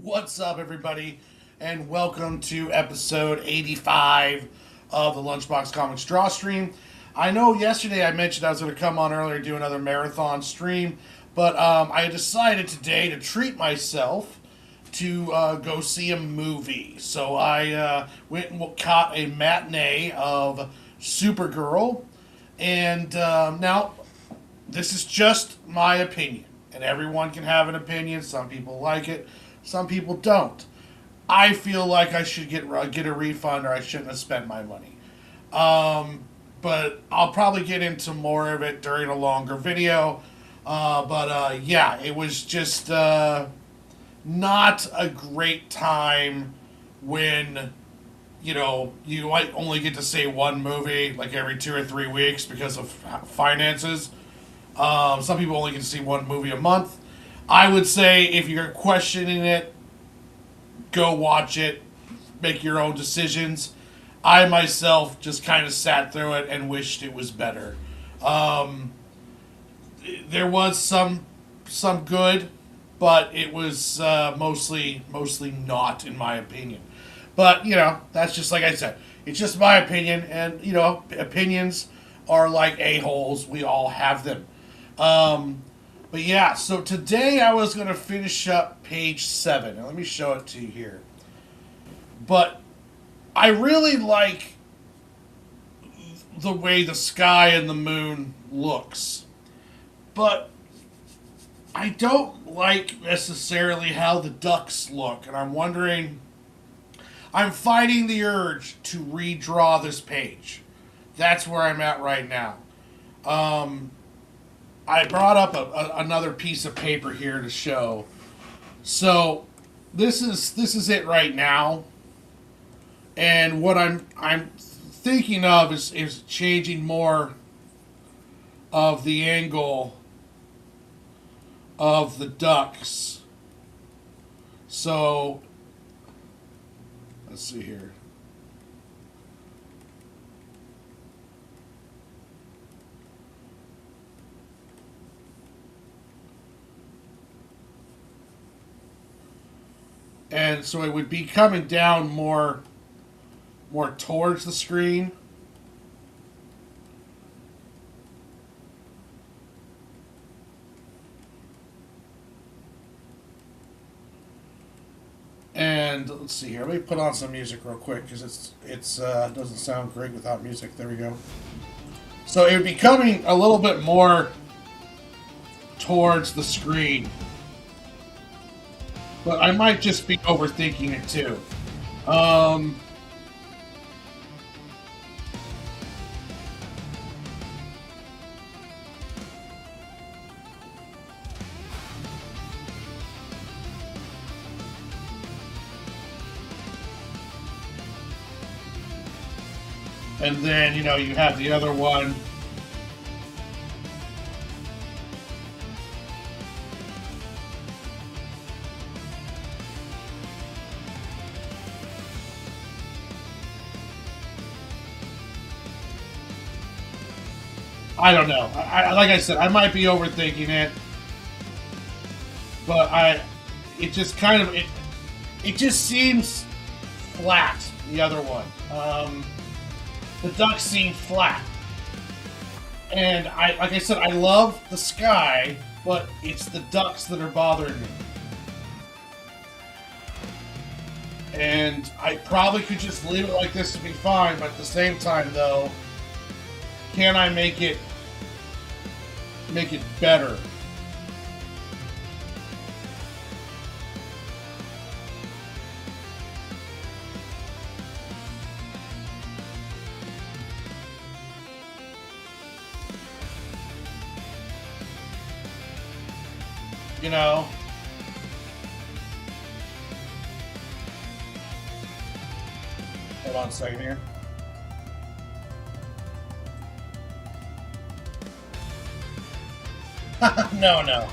What's up, everybody, and welcome to episode 85 of the LunchBox Comics Draw Stream. I know yesterday I mentioned I was going to come on earlier and do another marathon stream, but I decided today to treat myself to go see a movie. So I went and caught a matinee of Supergirl, and now this is just my opinion, and everyone can have an opinion. Some people like it, some people don't. I feel like I should get a refund, or I shouldn't have spent my money. But I'll probably get into more of it during a longer video. Yeah, it was just not a great time when, you might only get to see one movie like every 2 or 3 weeks because of finances. Some people only get to see one movie a month. I would say if you're questioning it, go watch it, make your own decisions. I myself just kind of sat through it and wished it was better. There was some good, but it was mostly not, in my opinion. But that's just like I said. It's just my opinion, and opinions are like a-holes. We all have them. But yeah, so today I was going to finish up page 7. Now let me show it to you here. But I really like the way the sky and the moon looks. But I don't like necessarily how the ducks look. And I'm fighting the urge to redraw this page. That's where I'm at right now. I brought up another piece of paper here to show. So this is it right now, and what I'm thinking of is changing more of the angle of the ducks. So let's see here. And so it would be coming down more towards the screen. And let's see here. Let me put on some music real quick because it's doesn't sound great without music. There we go. So it would be coming a little bit more towards the screen. But I might just be overthinking it too. And then, you have the other one. I don't know. Like I said, I might be overthinking it, but it just kind of it just seems flat. The other one, the ducks seem flat, and like I said, I love the sky, but it's the ducks that are bothering me. And I probably could just leave it like this to be fine, but at the same time, though, can I make it better? Hold on a second here. No.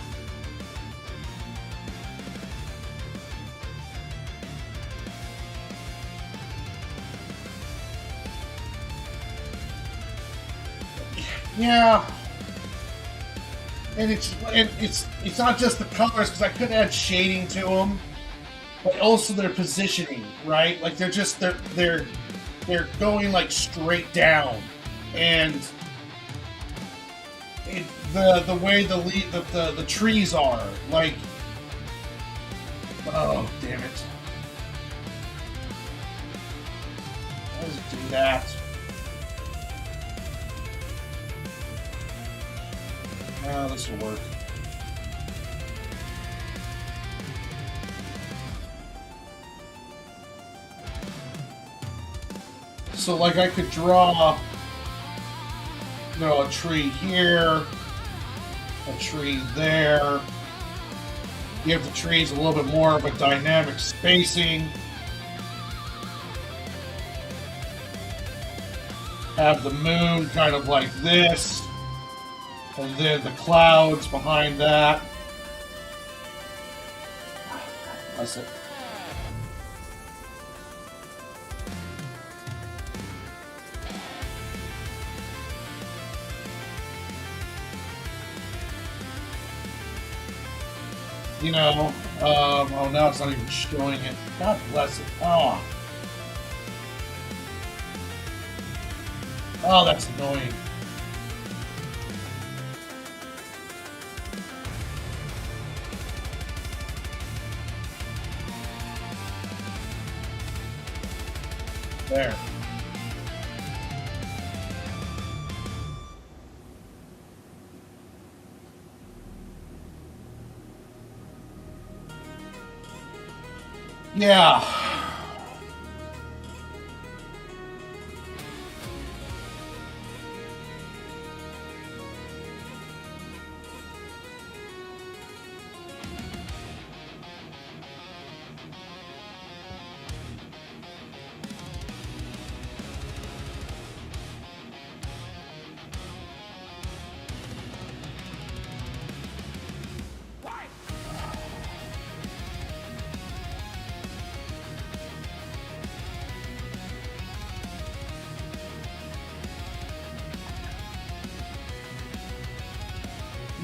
Yeah. And it's not just the colors, because I could add shading to them. but also their positioning, right? Like they're going like straight down, and the way the trees are like, oh damn it, how does it do that? Oh, this will work. So like I could draw, a tree here, a tree there. Give the trees a little bit more of a dynamic spacing. Have the moon kind of like this, and then the clouds behind that. That's it. Oh, now it's not even showing it. God bless it. Oh, that's annoying. There. Yeah.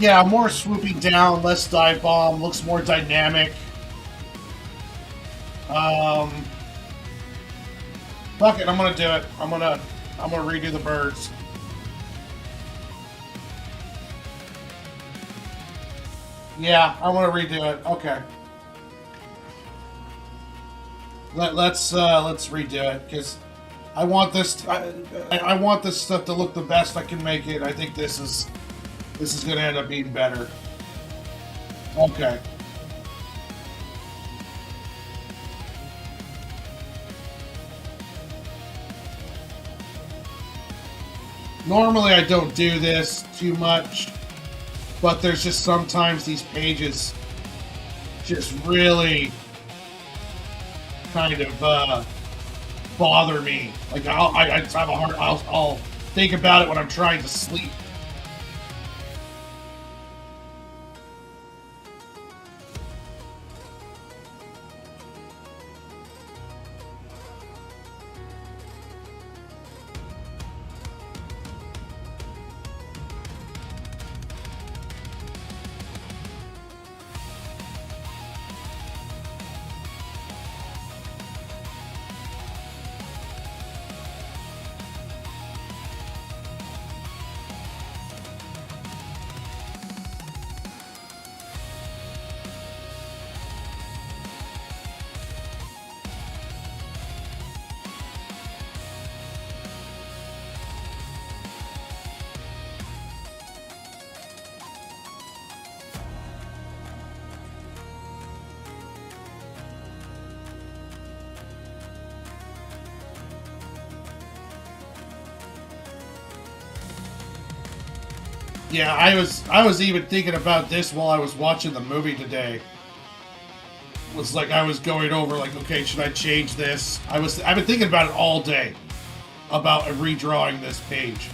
Yeah, more swooping down, less dive bomb, looks more dynamic. Fuck it, I'm gonna do it. I'm gonna redo the birds. Yeah, I want to redo it. Okay. Let's redo it because I want this. I want this stuff to look the best I can make it. I think this is going to end up being better. Okay. Normally I don't do this too much, but there's just sometimes these pages just really kind of bother me. Like I just have a hard. I'll think about it when I'm trying to sleep. Yeah, I was even thinking about this while I was watching the movie today. It was like I was going over like, okay, should I change this? I've been thinking about it all day about redrawing this page.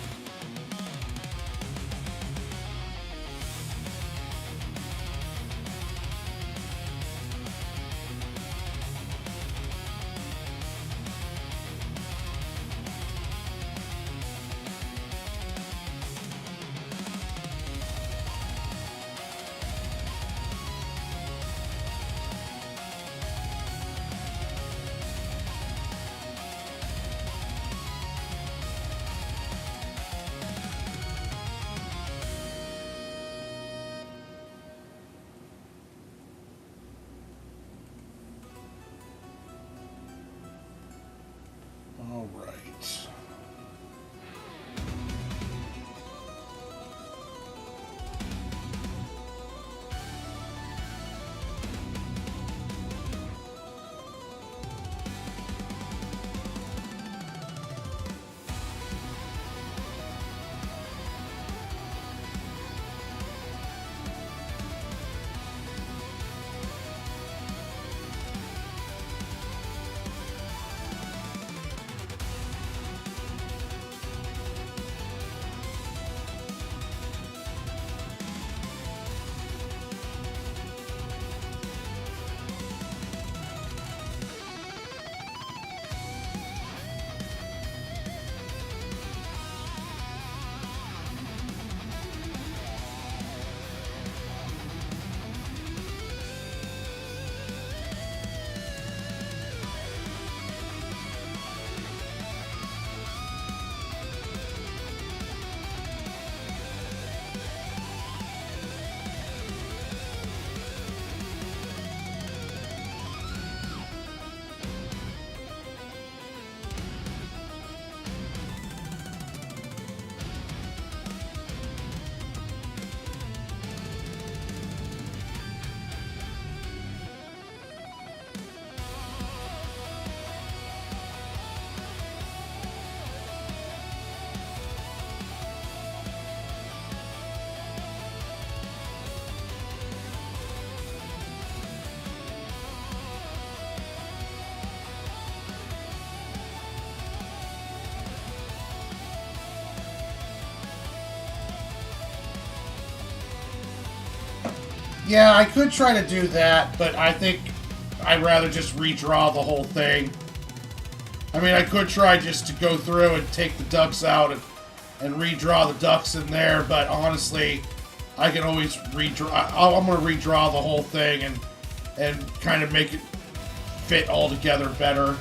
Yeah, I could try to do that, but I think I'd rather just redraw the whole thing. I mean, I could try just to go through and take the ducks out and redraw the ducks in there, but honestly, I can always redraw. I'm going to redraw the whole thing and kind of make it fit all together better.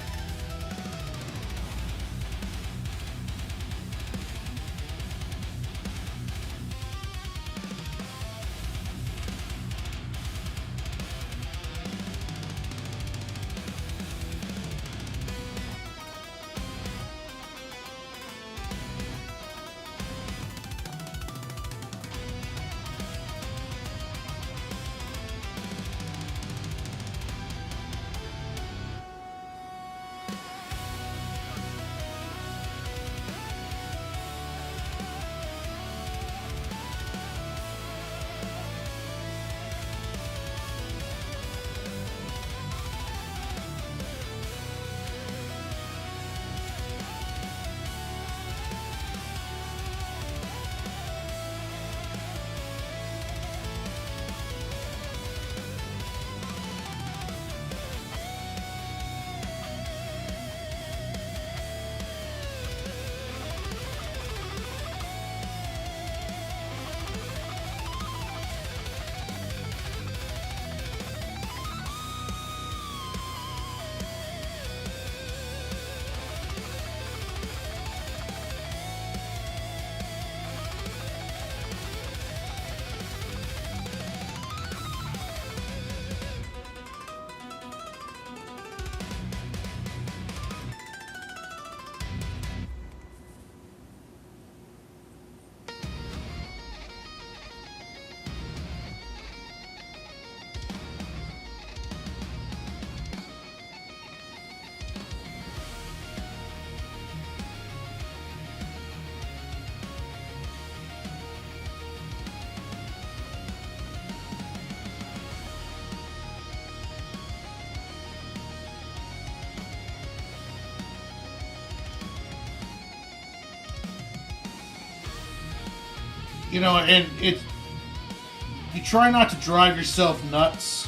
You know, and you try not to drive yourself nuts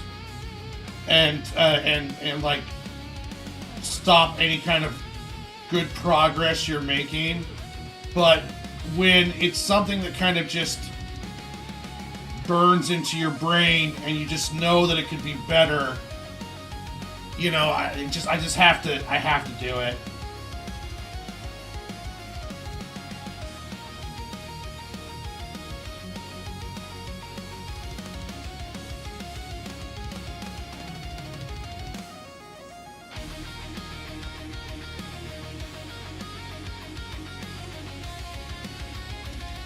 and like stop any kind of good progress you're making. But when it's something that kind of just burns into your brain and you just know that it could be better, you know, I just have to do it.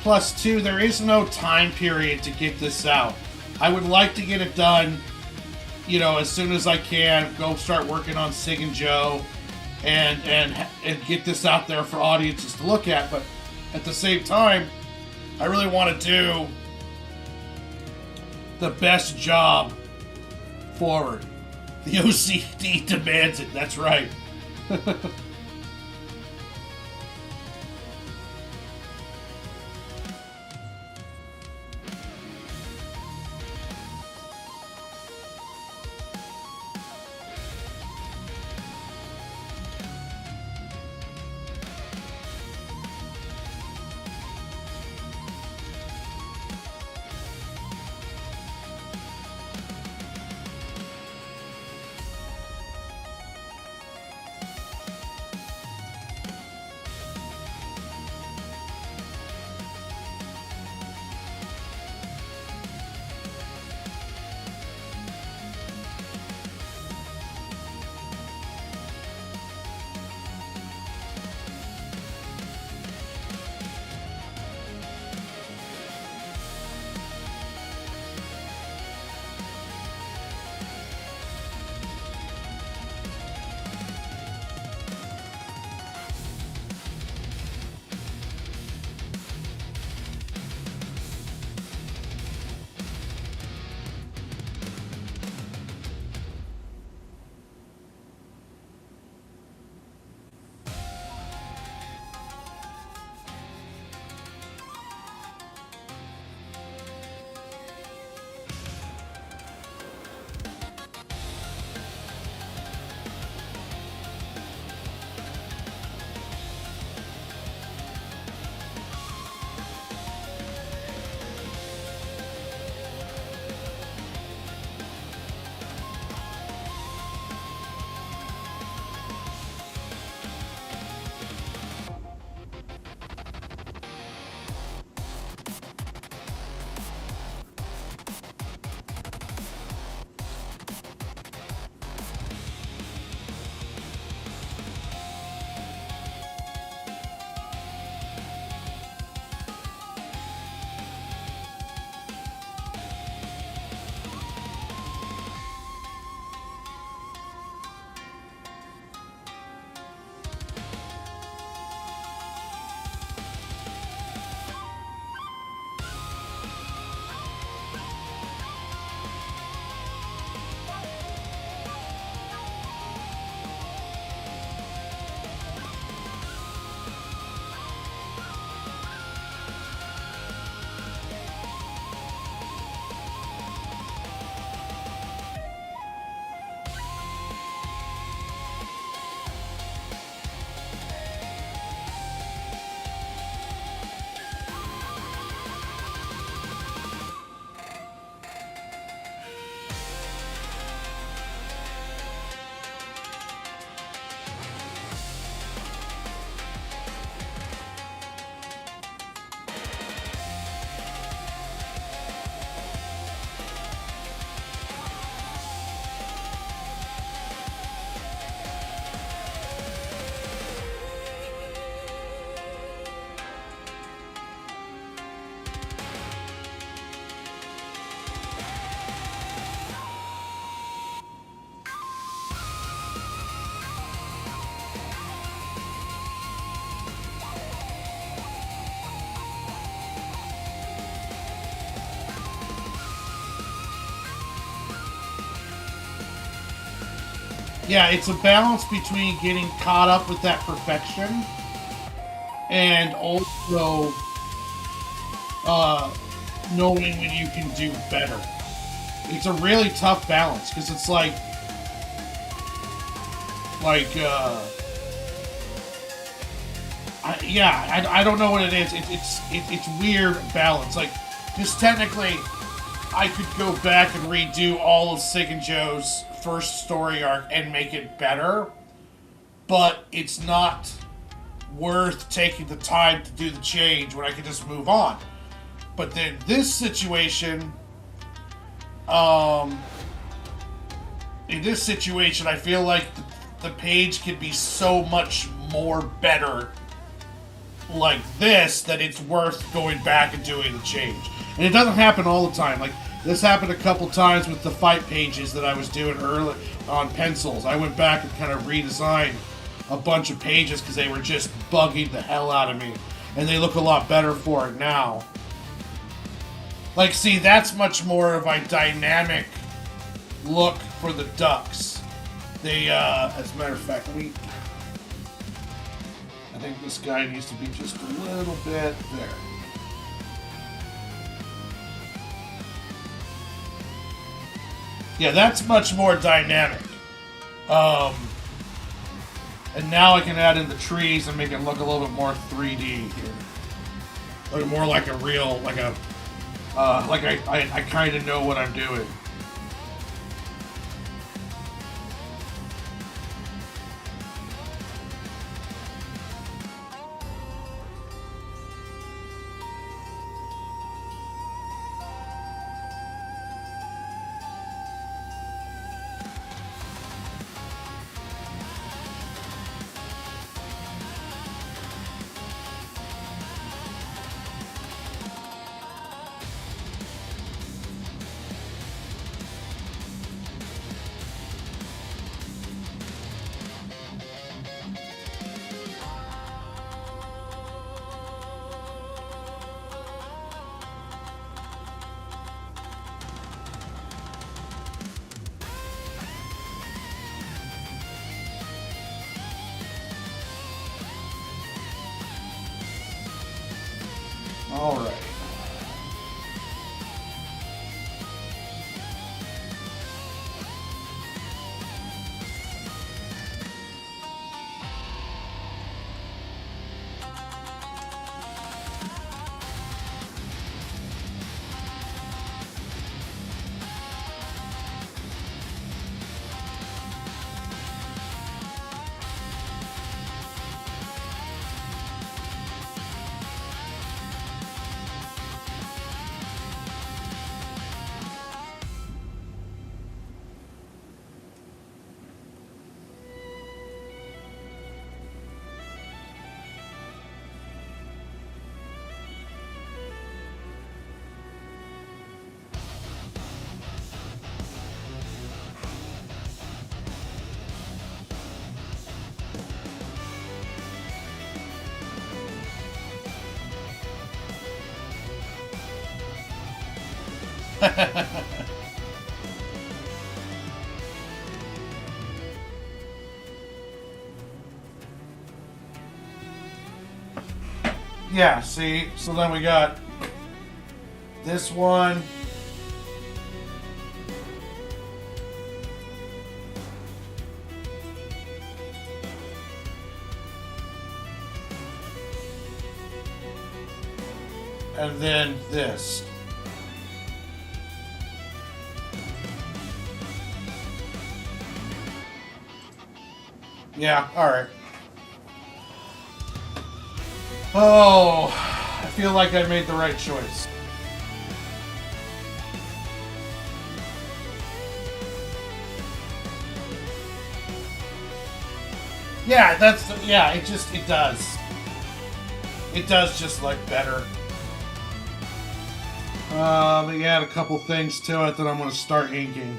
Plus, two, there is no time period to get this out. I would like to get it done, you know, as soon as I can. Go start working on Cig and Joe, and get this out there for audiences to look at. But at the same time, I really want to do the best job forward. The OCD demands it. That's right. yeah, it's a balance between getting caught up with that perfection and also uh, knowing when you can do better. It's a really tough balance because it's like I don't know what it is. It's weird balance. Like, just technically, I could go back and redo all of Cig and Joe's first story arc and make it better, but it's not worth taking the time to do the change when I can just move on. But then this situation, in this situation, I feel like the page can be so much more better like this that it's worth going back and doing the change. And it doesn't happen all the time. Like, this happened a couple times with the fight pages that I was doing early on pencils. I went back and kind of redesigned a bunch of pages because they were just bugging the hell out of me. And they look a lot better for it now. Like, see, that's much more of a dynamic look for the ducks. They, as a matter of fact, I think this guy needs to be just a little bit there. Yeah, that's much more dynamic. And now I can add in the trees and make it look a little bit more 3D here. Look more like a real, like I kind of know what I'm doing. All right. Yeah, see? So then we got this one. And then this. Yeah, alright. Oh, I feel like I made the right choice. Yeah, it does. It does just look better. But you add a couple things to it that I'm going to start inking.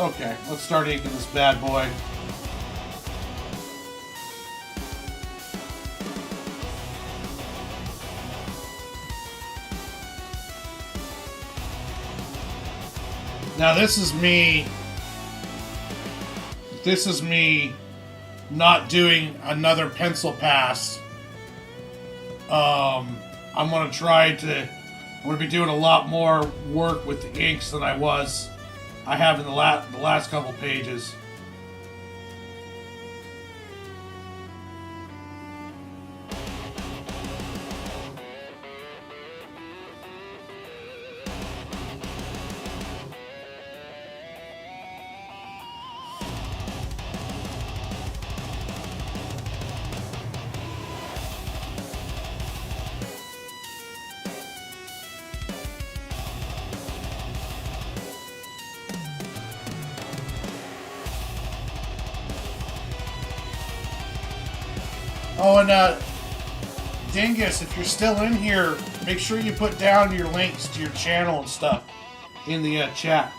Okay, let's start inking this bad boy. Now this is me not doing another pencil pass. I'm gonna be doing a lot more work with the inks than I have in the last couple pages. Oh, and Dingus, if you're still in here, make sure you put down your links to your channel and stuff in the chat.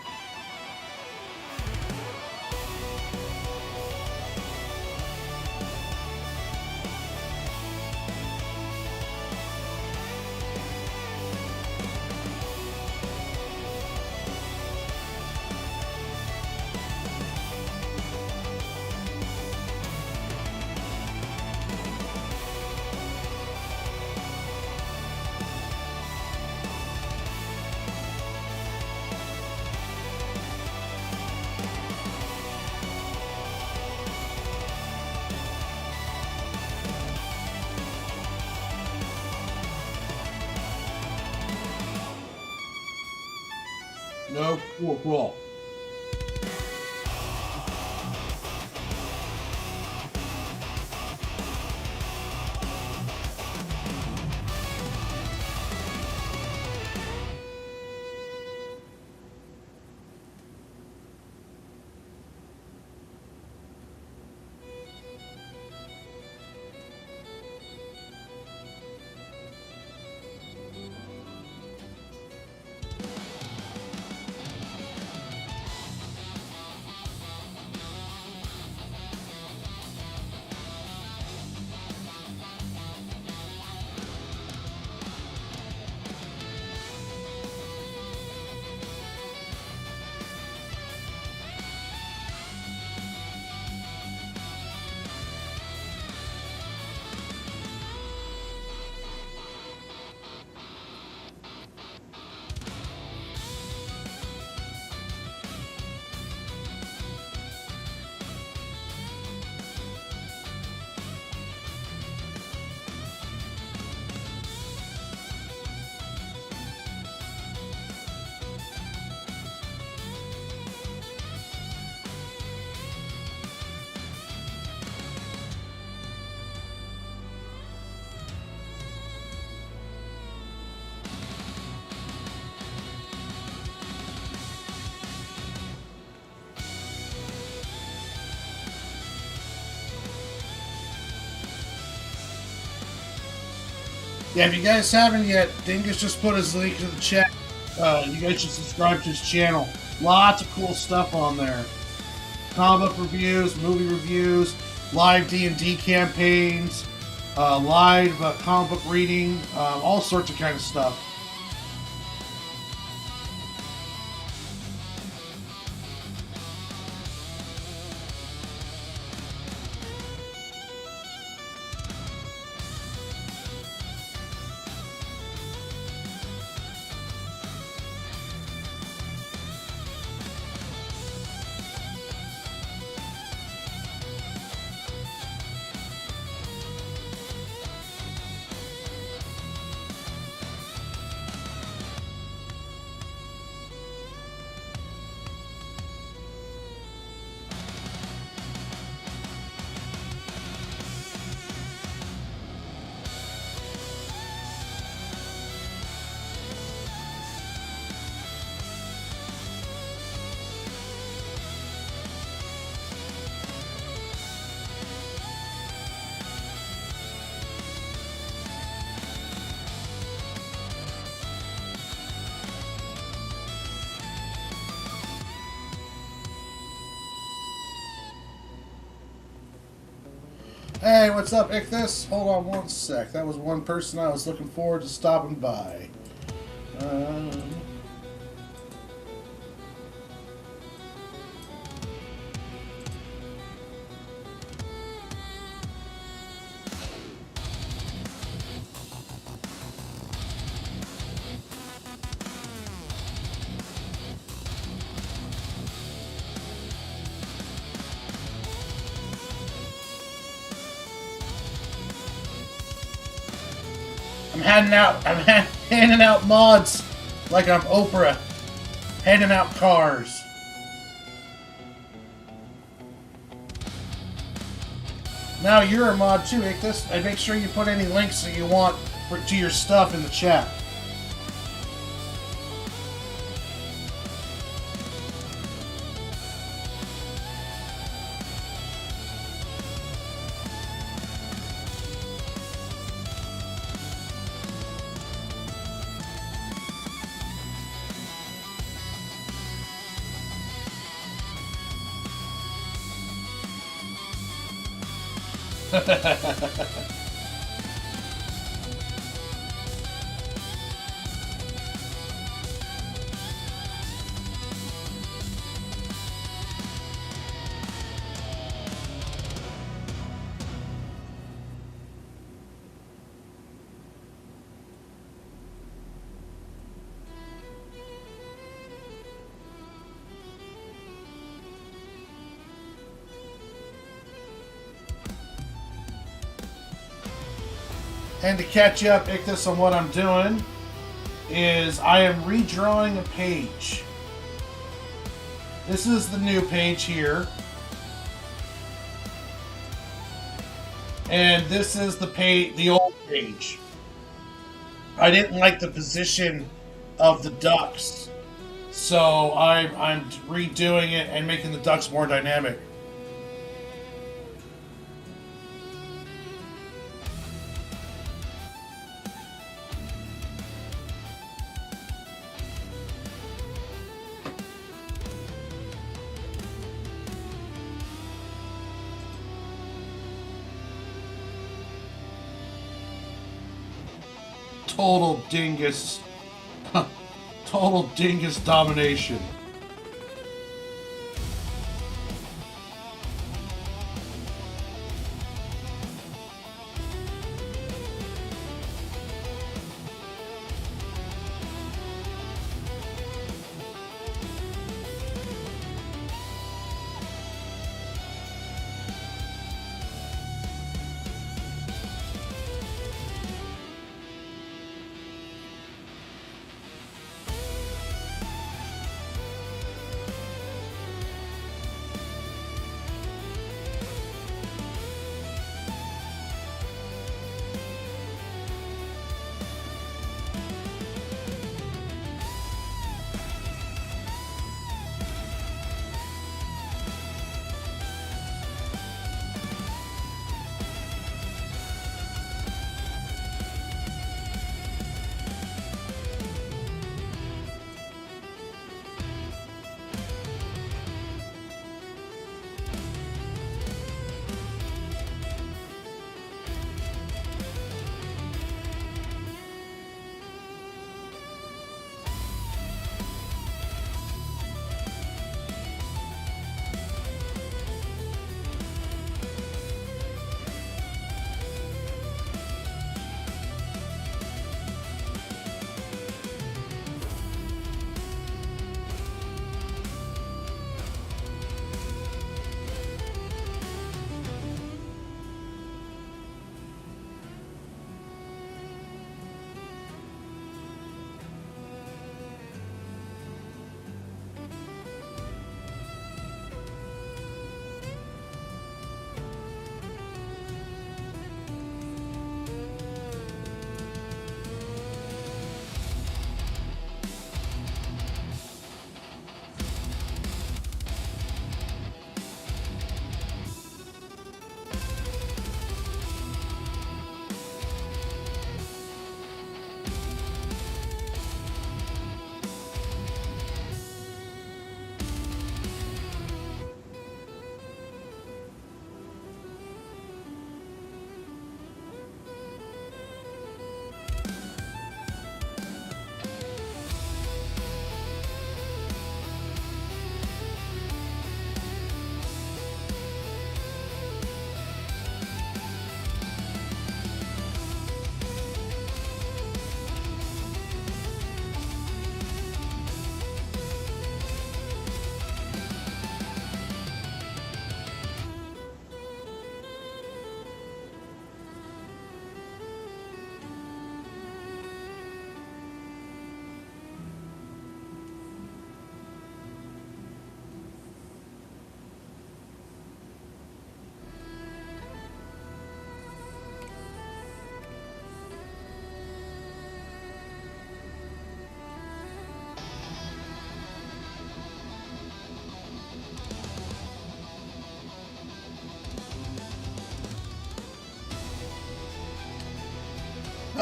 No, cool. Yeah, if you guys haven't yet, Dingus just put his link in the chat. You guys should subscribe to his channel. Lots of cool stuff on there. Comic book reviews, movie reviews, live D&D campaigns, live comic book reading, all sorts of kind of stuff. Hey, what's up, Ichthus? Hold on one sec. That was one person I was looking forward to stopping by. Um, I'm handing out mods like I'm Oprah, handing out cars. Now you're a mod too, Ichthus. And make sure you put any links that you want to your stuff in the chat. And to catch you up, Ichthus, on what I'm doing is I am redrawing a page. This is the new page here. And this is the old page. I didn't like the position of the ducks. So I'm redoing it and making the ducks more dynamic. Total dingus. Total dingus domination.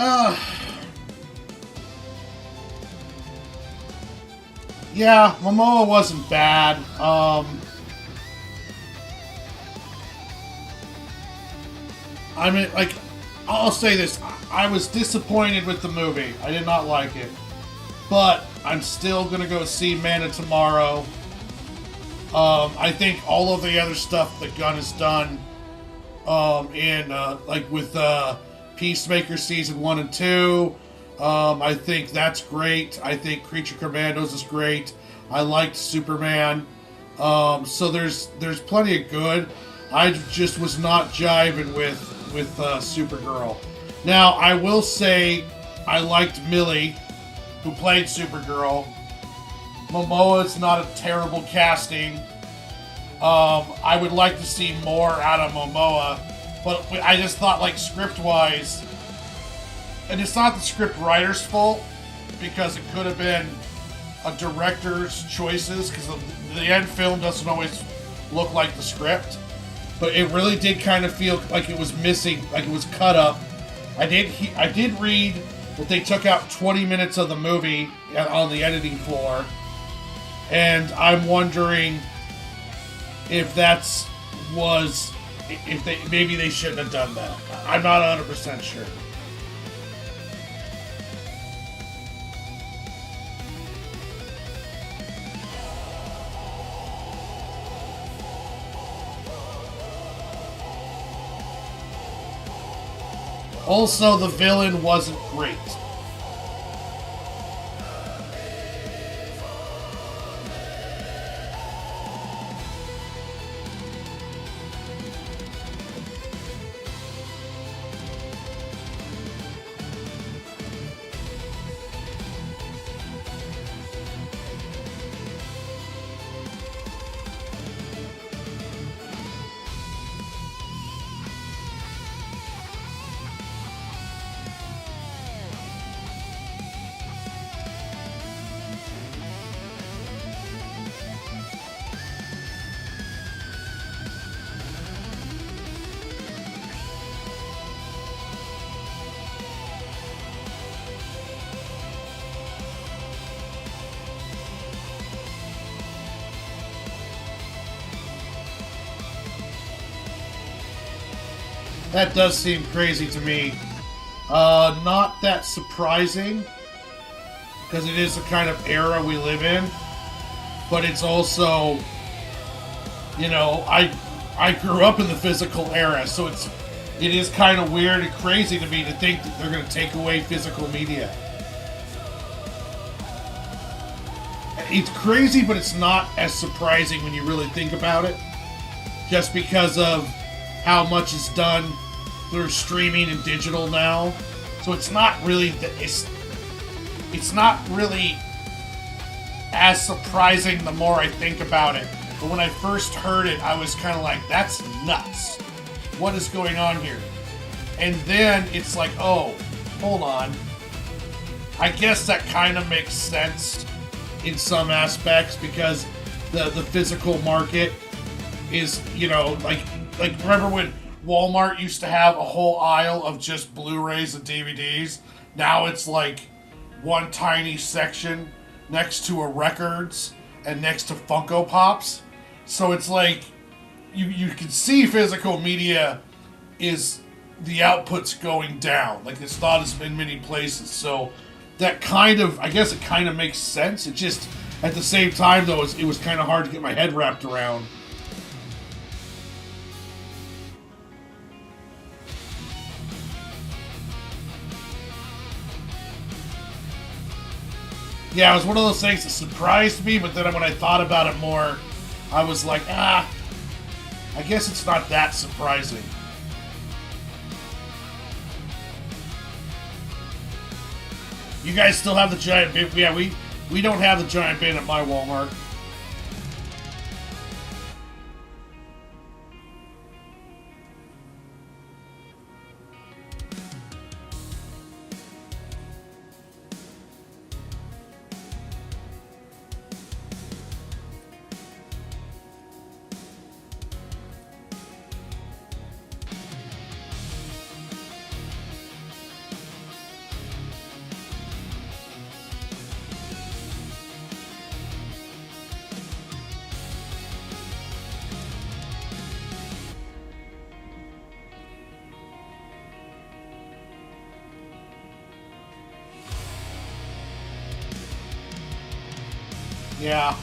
Uh, yeah, Momoa wasn't bad. I mean, like, I'll say this. I was disappointed with the movie. I did not like it. But I'm still going to go see Man of Tomorrow. I think all of the other stuff that Gunn has done, like with Peacemaker Season 1 and 2, I think that's great. I think Creature Commandos is great. I liked Superman. So there's plenty of good. I just was not jiving with Supergirl. Now, I will say I liked Millie, who played Supergirl. Momoa's not a terrible casting. I would like to see more out of Momoa, but I just thought, like, script-wise, and it's not the script writer's fault, because it could have been a director's choices, because the end film doesn't always look like the script, but it really did kind of feel like it was missing, like it was cut up. I did read that they took out 20 minutes of the movie on the editing floor, and I'm wondering if maybe they shouldn't have done that. I'm not 100% sure. Also, the villain wasn't great. That does seem crazy to me. Not that surprising, because it is the kind of era we live in. But it's also, I grew up in the physical era, so it is kind of weird and crazy to me to think that they're going to take away physical media. It's crazy, but it's not as surprising when you really think about it, just because of how much is done through streaming and digital now. So it's not really it's not really as surprising the more I think about it. But when I first heard it, I was kind of like, that's nuts. What is going on here? And then it's like, oh, hold on. I guess that kind of makes sense in some aspects, because the physical market is, like remember when Walmart used to have a whole aisle of just Blu-rays and DVDs? Now it's like one tiny section next to a records and next to Funko Pops. So it's like you can see physical media is the output's going down. Like, it's not as in many places. So that kind of, I guess it kind of makes sense. It just, at the same time though, it was kind of hard to get my head wrapped around. Yeah, it was one of those things that surprised me, but then when I thought about it more, I was like, I guess it's not that surprising. You guys still have the giant bin? Yeah, we don't have the giant bin at my Walmart. Yeah.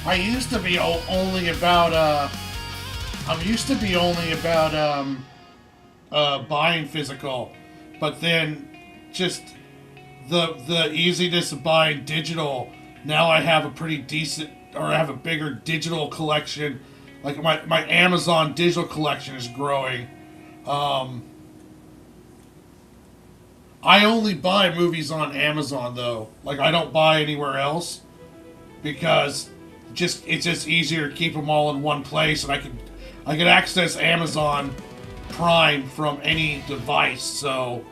I used to be only about I'm used to be only about buying physical, but then just the easiness of buying digital. Now I have a pretty decent, or I have a bigger digital collection. Like my Amazon digital collection is growing. I only buy movies on Amazon though. Like I don't buy anywhere else because it's just easier to keep them all in one place, and I can access Amazon Prime from any device, so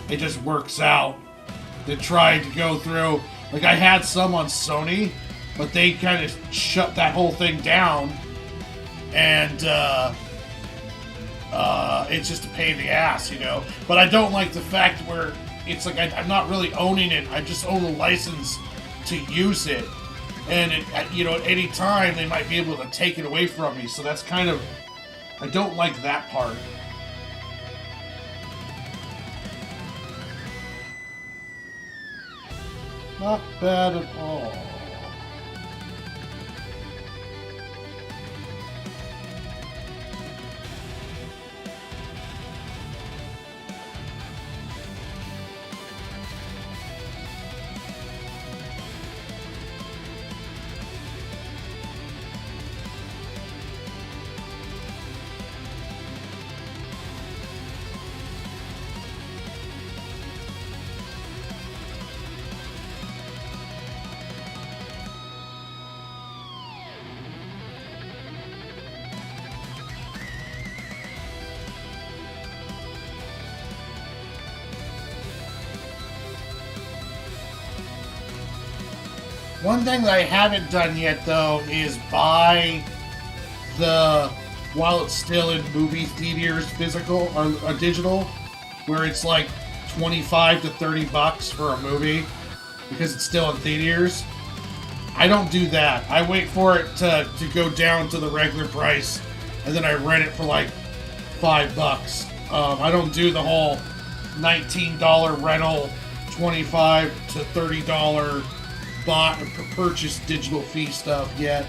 it just works out. Than trying to go through, like I had some on Sony, but they kind of shut that whole thing down, and it's just a pain in the ass, you know. But I don't like the fact where it's like I'm not really owning it. I just own a license to use it, and you know, at any time they might be able to take it away from me. So that's kind of, I don't like that part. Not bad at all. One thing that I haven't done yet, though, is buy the, while it's still in movie theaters, physical or digital, where it's like 25 to 30 bucks for a movie because it's still in theaters. I don't do that. I wait for it to go down to the regular price, and then I rent it for like $5. I don't do the whole $19 rental, $25 to $30 bought or purchased digital fee stuff yet.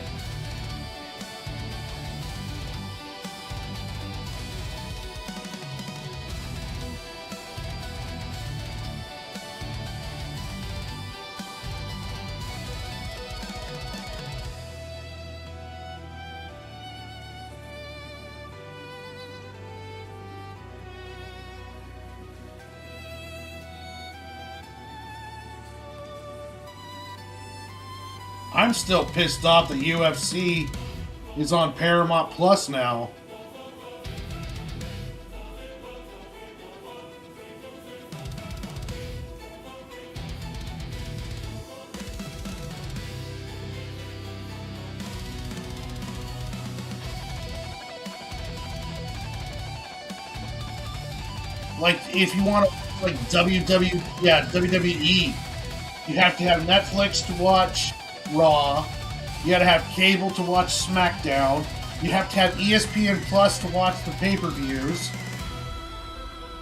I'm still pissed off that UFC is on Paramount Plus now. Like, if you want to, like, WWE, you have to have Netflix to watch Raw. You gotta have cable to watch SmackDown. You have to have ESPN Plus to watch the pay-per-views.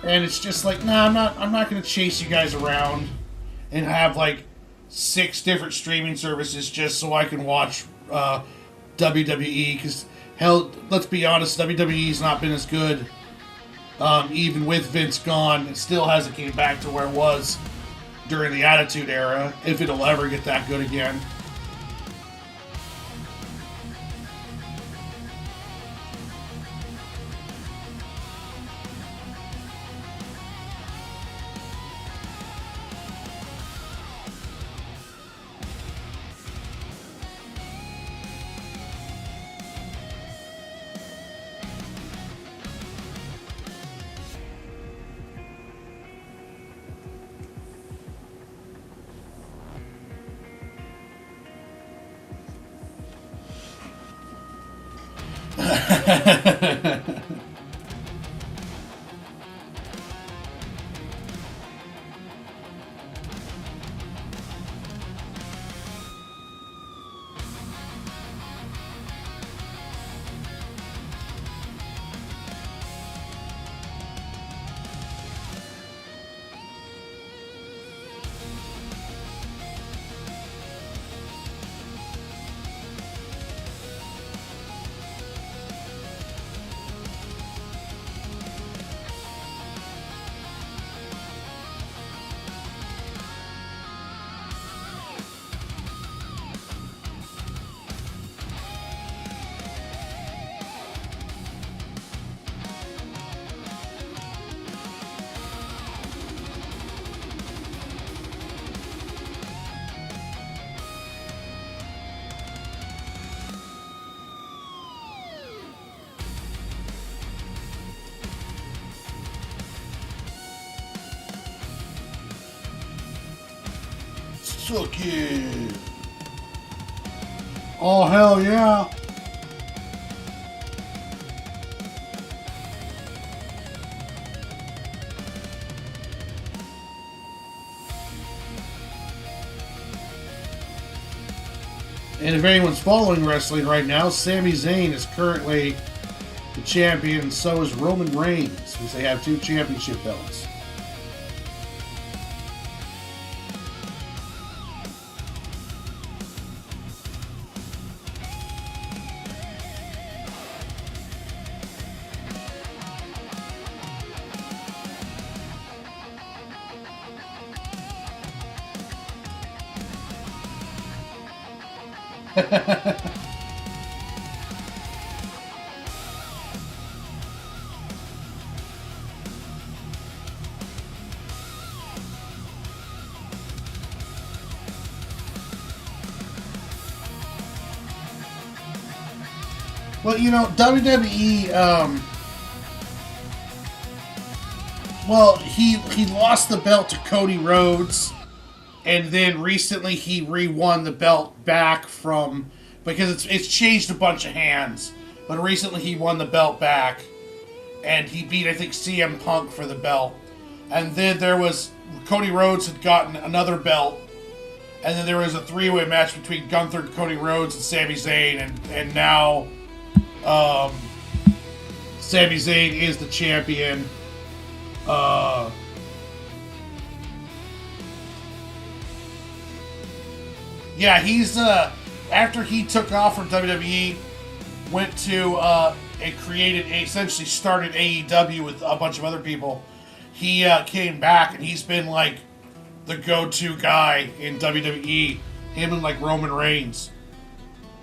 And it's just like, nah, I'm not going to chase you guys around and have like 6 different streaming services just so I can watch WWE. Because hell, let's be honest, WWE's not been as good. Even with Vince gone, it still hasn't came back to where it was during the Attitude Era, if it'll ever get that good again. Suck it. Oh, hell yeah. And if anyone's following wrestling right now, Sami Zayn is currently the champion, so is Roman Reigns, because they have 2 championship belts. Well, you know, WWE, well, he lost the belt to Cody Rhodes, and then recently he re-won the belt back from, because it's changed a bunch of hands, but recently he won the belt back, and he beat, I think, CM Punk for the belt. And then there was, Cody Rhodes had gotten another belt, and then there was a 3-way match between Gunther, Cody Rhodes, and Sami Zayn, and now Sami Zayn is the champion. Yeah, he's after he took off from WWE, went to essentially started AEW with a bunch of other people. He came back, and he's been like the go-to guy in WWE. Him and like Roman Reigns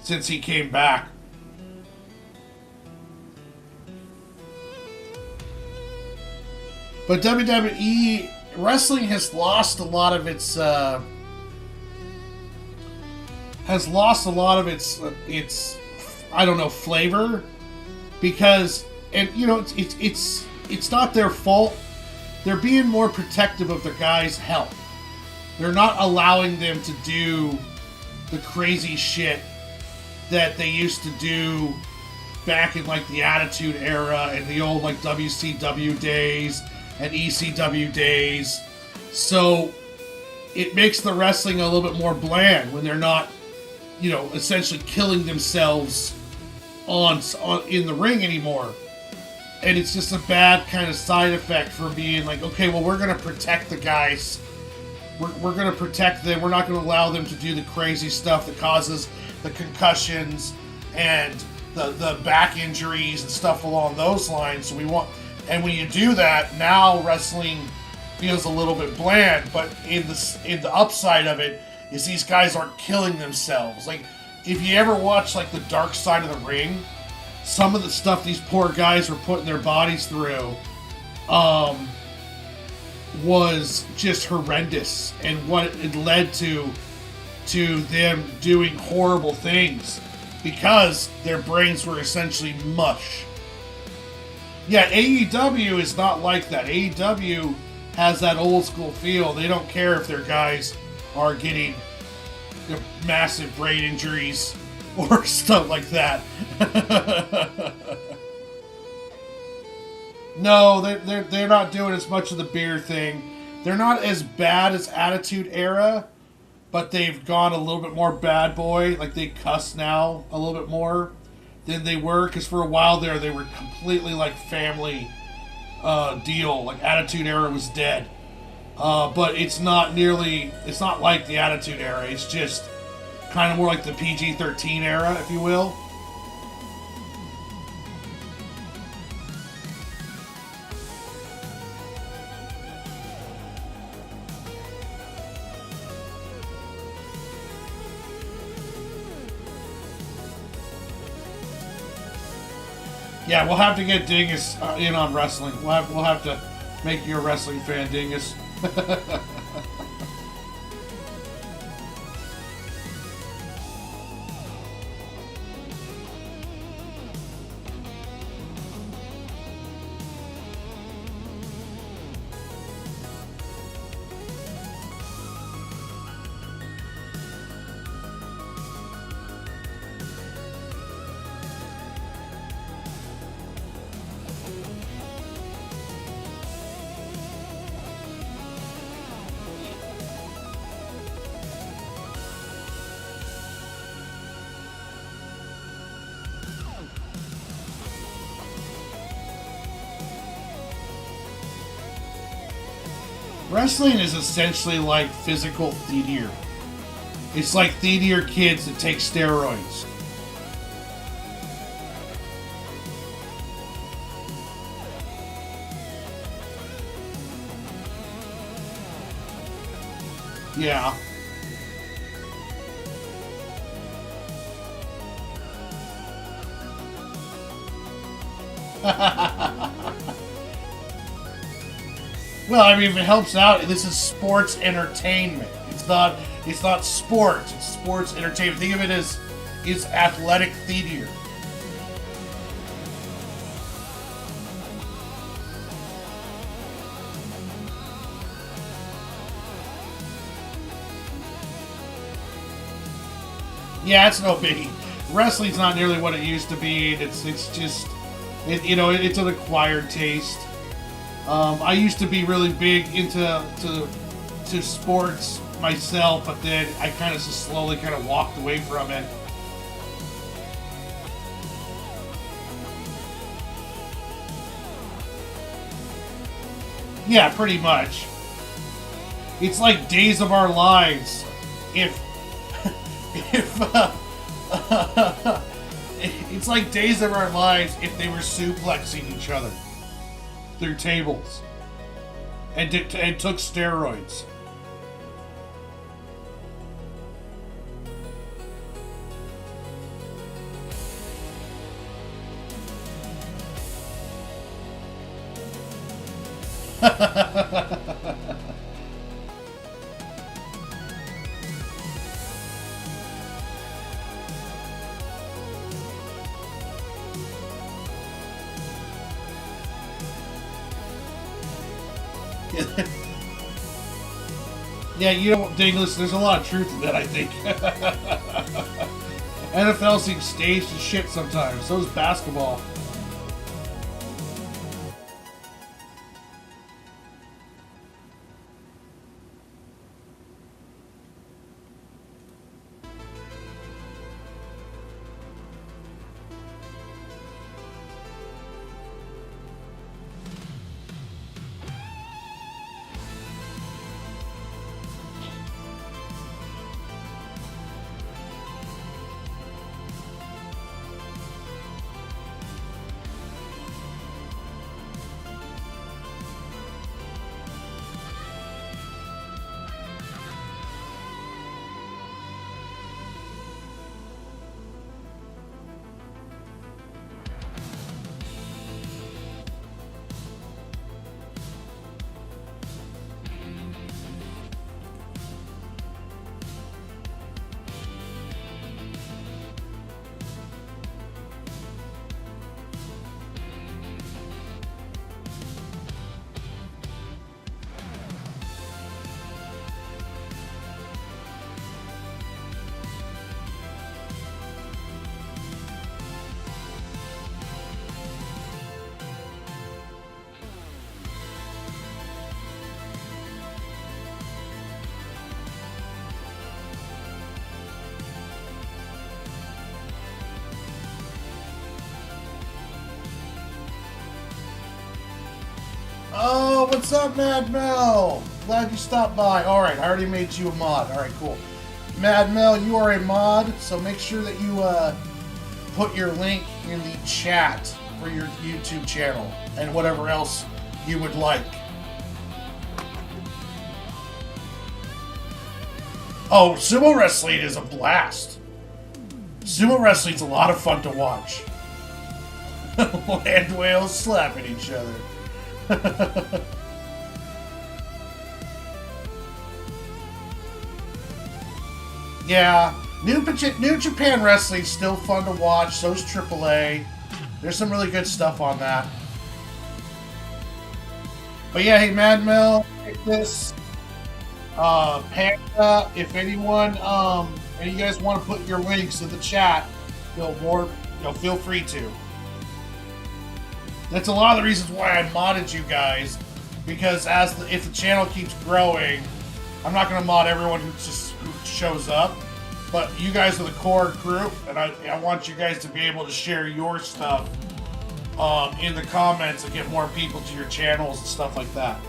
since he came back. But WWE wrestling has lost a lot of its I don't know, flavor, because, and you know, it's not their fault. They're being more protective of the guys' health. They're not allowing them to do the crazy shit that they used to do back in like the Attitude Era and the old like WCW days and ECW days. So it makes the wrestling a little bit more bland when they're not, you know, essentially killing themselves on in the ring anymore. And it's just a bad kind of side effect for being like, okay, well, we're going to protect the guys. We're going to protect them. We're not going to allow them to do the crazy stuff that causes the concussions and the back injuries and stuff along those lines. So we want, and when you do that, now wrestling feels a little bit bland. But in the upside of it is these guys aren't killing themselves. Like, if you ever watch like the Dark Side of the Ring, some of the stuff these poor guys were putting their bodies through was just horrendous, and what it led to them doing horrible things because their brains were essentially mush. Yeah, AEW is not like that. AEW has that old school feel. They don't care if their guys are getting massive brain injuries or stuff like that. No, they're not doing as much of the beer thing. They're not as bad as Attitude Era, but they've gone a little bit more bad boy. Like, they cuss now a little bit more than they were, because for a while there they were completely like family deal. Like, Attitude Era was dead. But it's not like the Attitude Era. It's just kind of more like the PG-13 era, if you will. Yeah, we'll have to get Dingus in on wrestling. We'll have to make you a wrestling fan, Dingus. Wrestling is essentially like physical theater. It's like theater kids that take steroids. Yeah. Well, I mean, if it helps out, this is sports entertainment. It's not sports. It's sports entertainment. Think of it as it's athletic theater. Yeah, it's no biggie. Wrestling's not nearly what it used to be. It's just it's an acquired taste. I used to be really big into sports myself, but then I kind of just slowly kind of walked away from it. Yeah, pretty much. It's like Days of Our Lives. If it's like Days of Our Lives if they were suplexing each other through tables and took steroids. Yeah, Dingless, there's a lot of truth in that, I think. NFL seems staged as shit sometimes. So is basketball. Mel. What's up, Mad Mel? Glad you stopped by. All right, I already made you a mod. All right, cool. Mad Mel, you are a mod, so make sure that you put your link in the chat for your YouTube channel and whatever else you would like. Oh, sumo wrestling is a blast. Sumo wrestling's a lot of fun to watch. Land whales slapping each other. Yeah, New Japan Wrestling's still fun to watch. So's AAA. There's some really good stuff on that. But yeah, hey, Mad Mel, take this. Panda, if anyone, and you guys want to put your links in the chat, feel free to. That's a lot of the reasons why I modded you guys, because if the channel keeps growing, I'm not going to mod everyone who shows up, but you guys are the core group, and I want you guys to be able to share your stuff in the comments and get more people to your channels and stuff like that.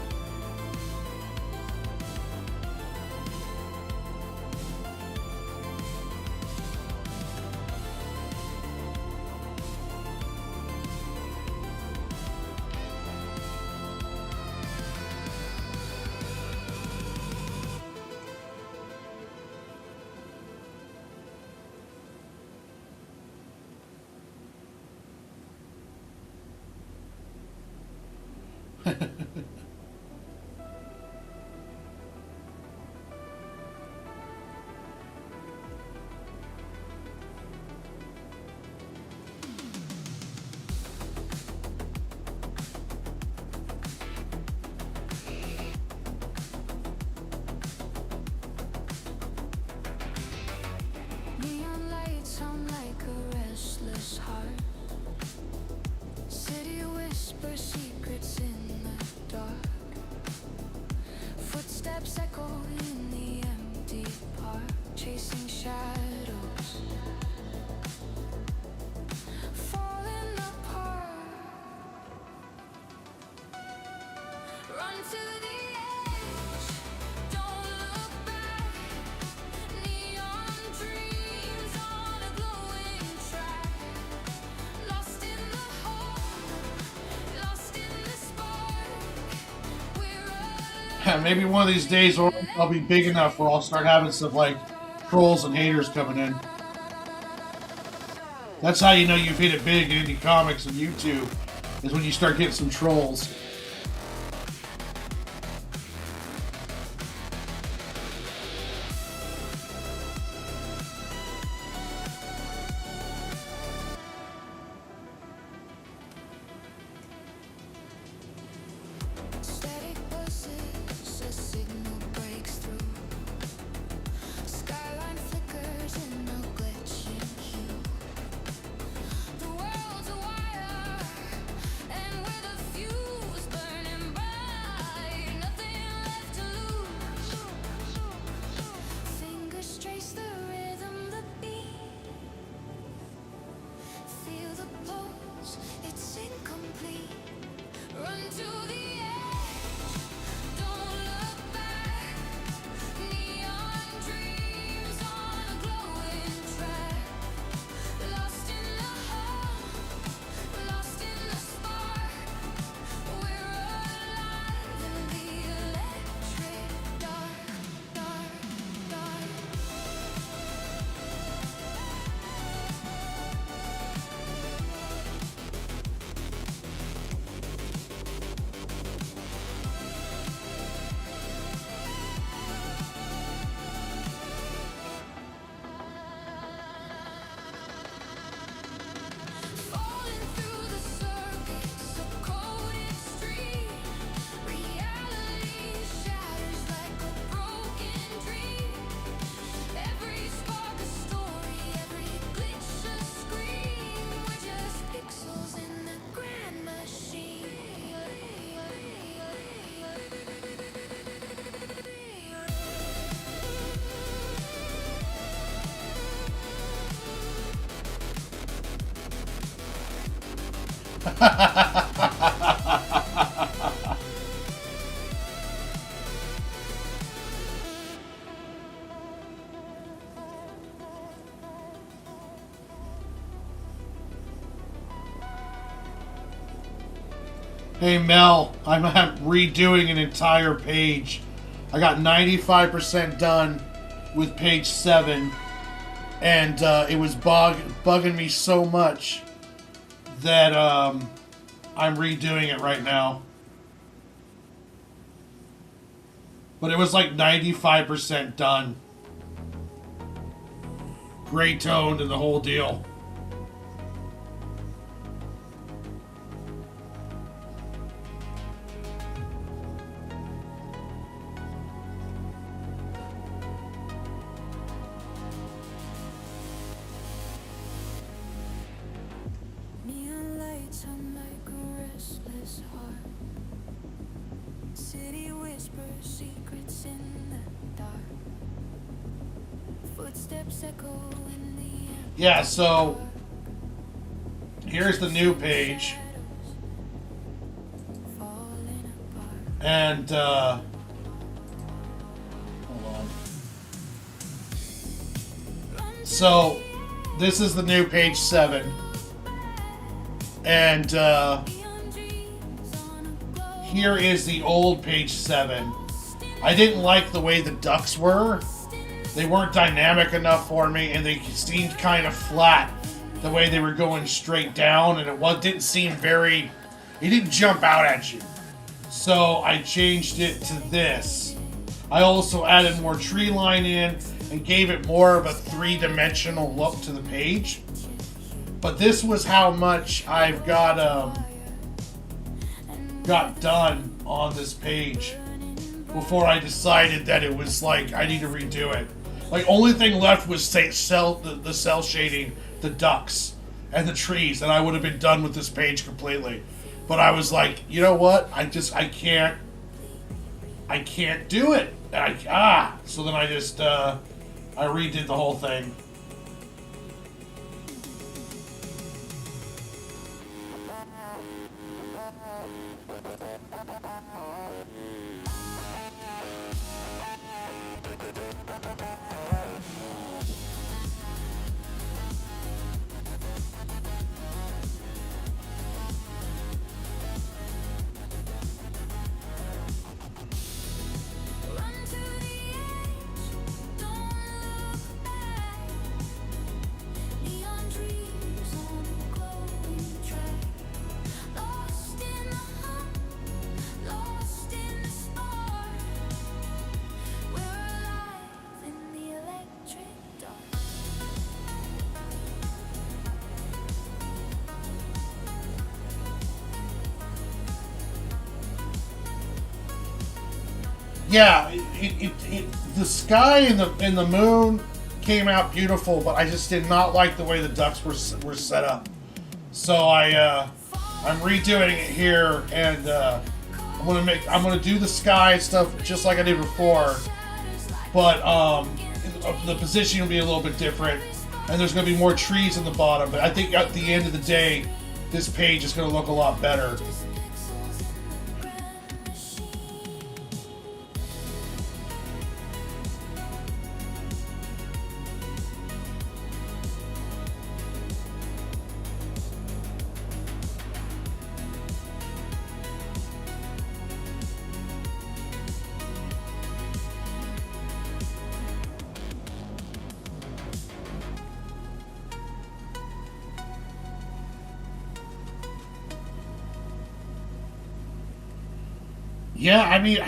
Maybe one of these days I'll be big enough where I'll start having some like trolls and haters coming in. That's how you know you've hit it big in indie comics and YouTube, is when you start getting some trolls. Hey Mel, I'm redoing an entire page. I got 95% done with page 7, and it was bugging me so much that I'm redoing it right now. But it was like 95% done. Gray toned and the whole deal. Yeah, so here's the new page. And hold on. So this is the new page 7. And here is the old page 7. I didn't like the way the ducks were. They weren't dynamic enough for me, and they seemed kind of flat the way they were going straight down, and it didn't seem very... It didn't jump out at you. So I changed it to this. I also added more tree line in and gave it more of a 3-dimensional look to the page. But this was how much I've got done on this page before I decided that it was like I need to redo it. Like, only thing left was the cell shading, the ducks, and the trees, and I would have been done with this page completely. But I was like, you know what? I can't do it. So then I just I redid the whole thing. Yeah, the sky and the moon came out beautiful, but I just did not like the way the ducks were set up. So I'm redoing it here, and I'm gonna do the sky stuff just like I did before, but the position will be a little bit different, and there's gonna be more trees in the bottom. But I think at the end of the day, this page is gonna look a lot better. Yeah, I mean,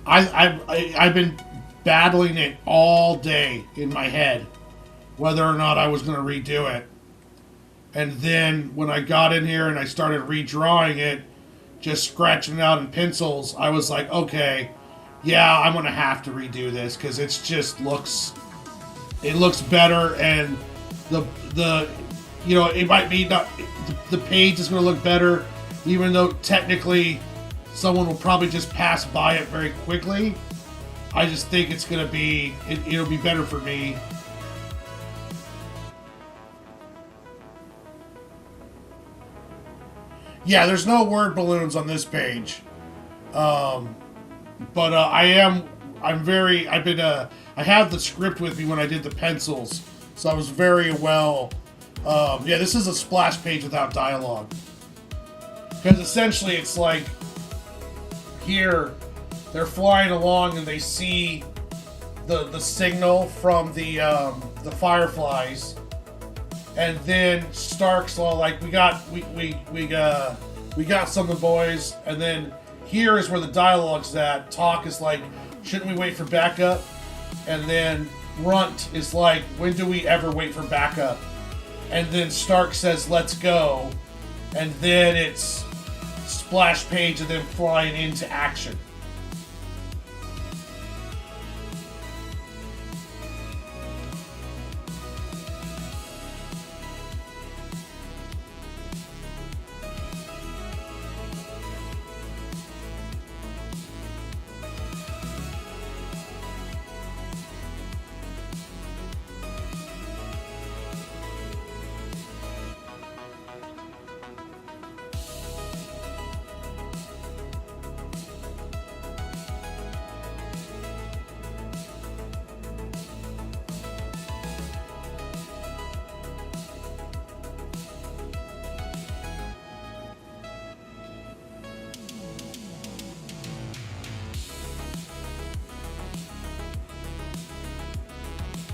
I've been battling it all day in my head, whether or not I was going to redo it. And then when I got in here and I started redrawing it, just scratching it out in pencils, I was like, okay, yeah, I'm going to have to redo this because it looks better, and it might be not, the page is going to look better, even though technically someone will probably just pass by it very quickly. I just think it's going to be, it'll be better for me. Yeah, there's no word balloons on this page. But I have the script with me when I did the pencils, so I was very well, yeah, this is a splash page without dialogue. Because essentially it's like here they're flying along and they see the signal from the fireflies, and then Stark's all like, we got something, boys. And then here is where the dialogue's at. Talk is like, shouldn't we wait for backup? And then Runt is like, when do we ever wait for backup? And then Stark says, let's go. And then it's splash page of them flying into action.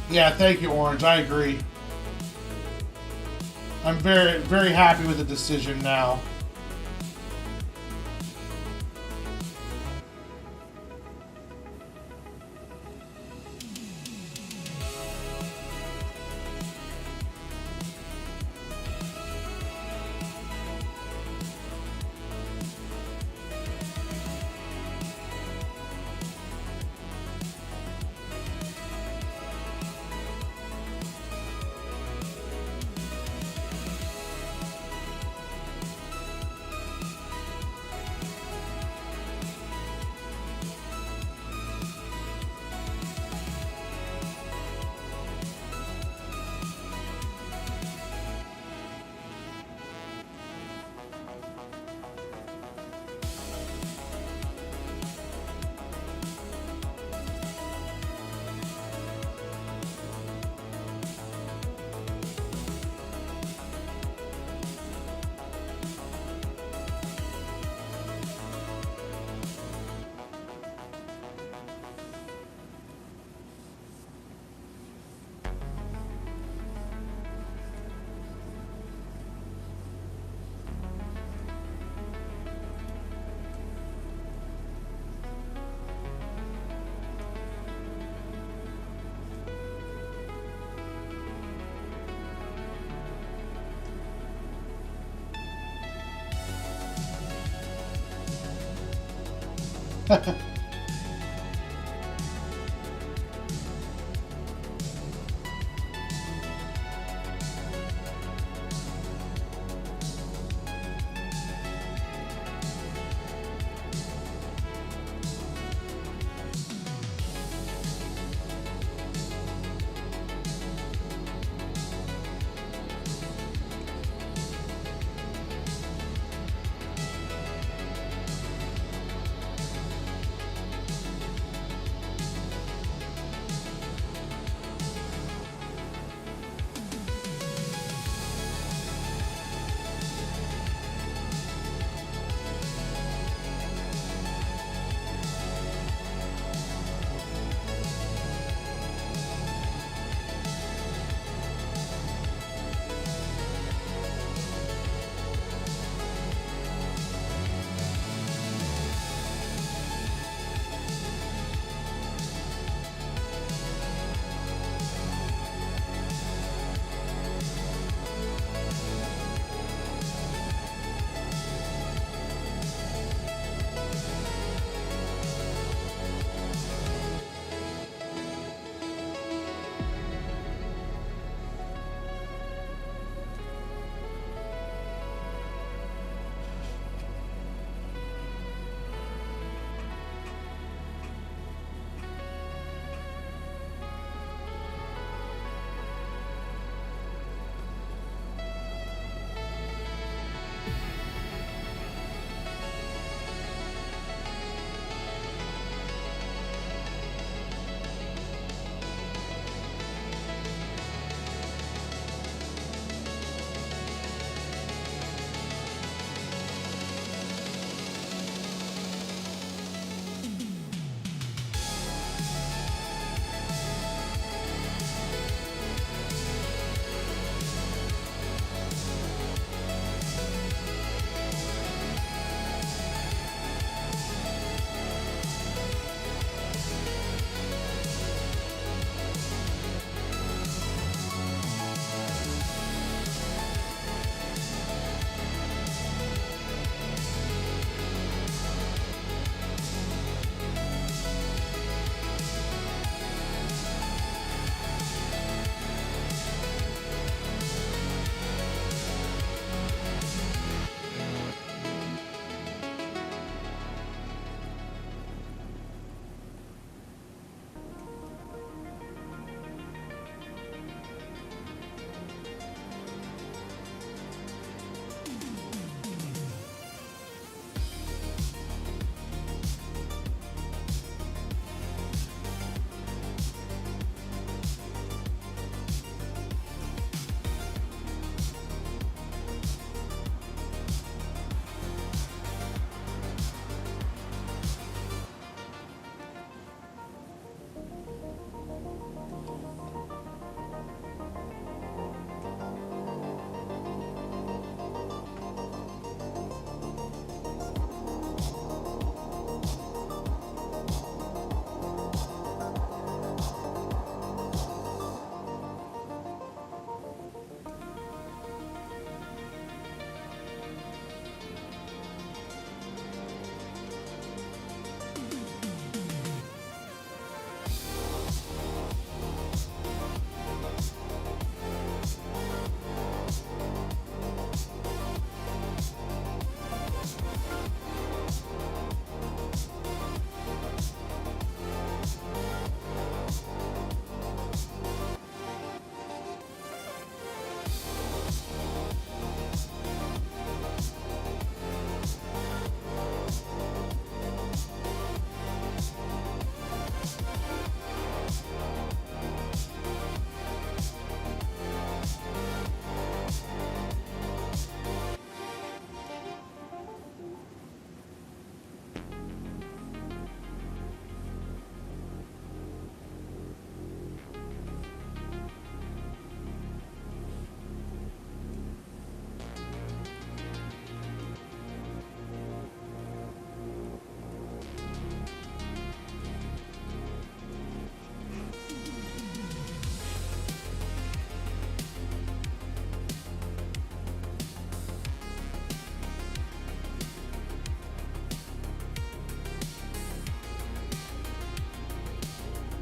Yeah, thank you, Orange. I agree. I'm very, very happy with the decision now.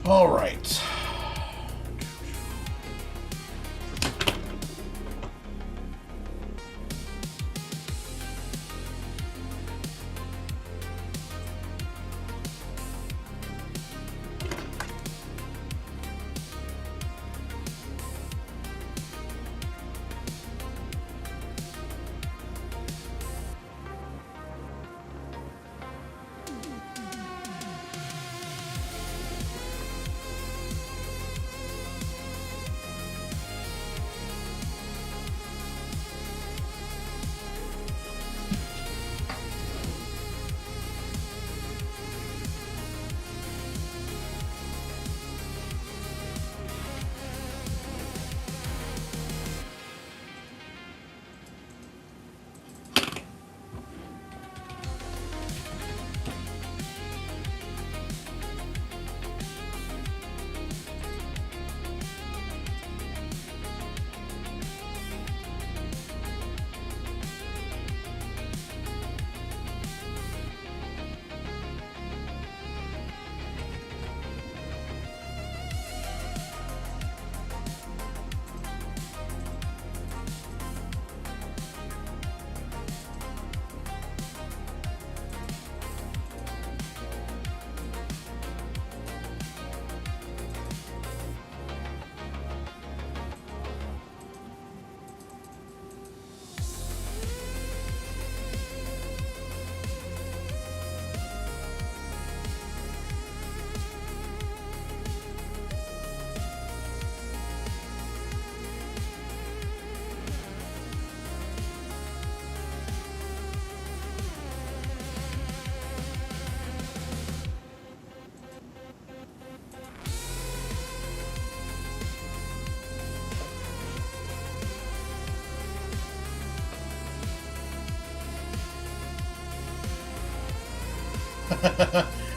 All right.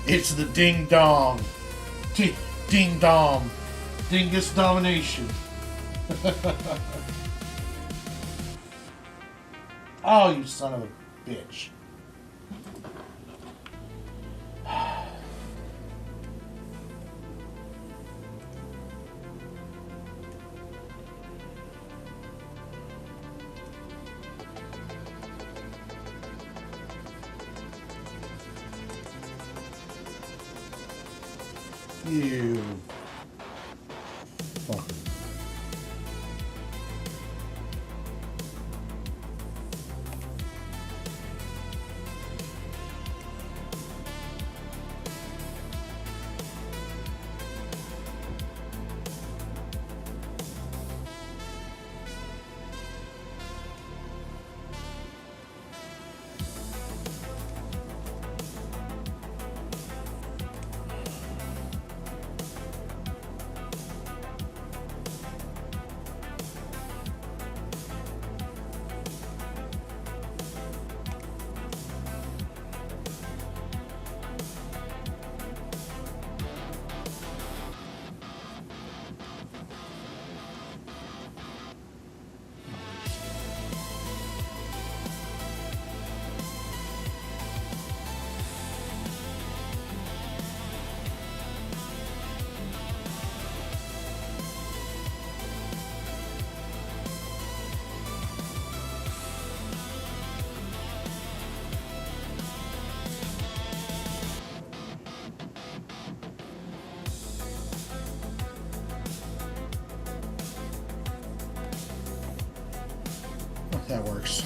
It's the ding dong. Ding dong. Dingus domination. Oh, you son of a bitch. You fucker. That works.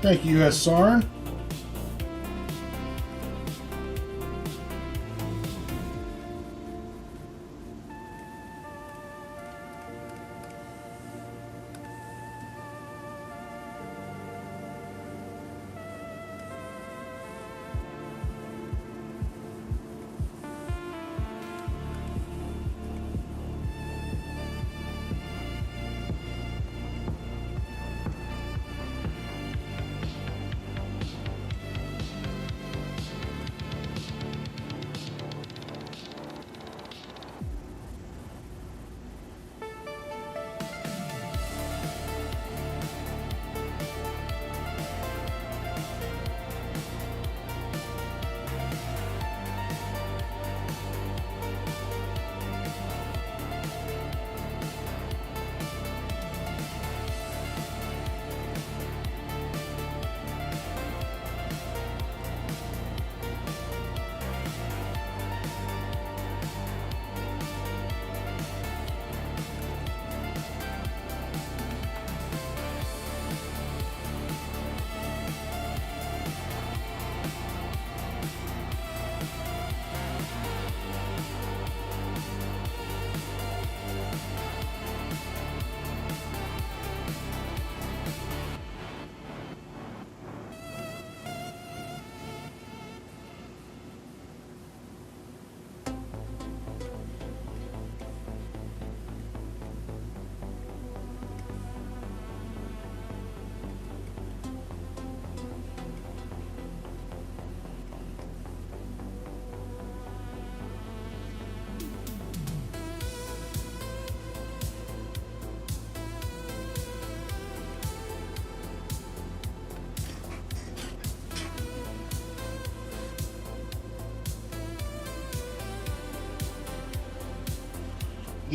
Thank you, U.S. Sarn.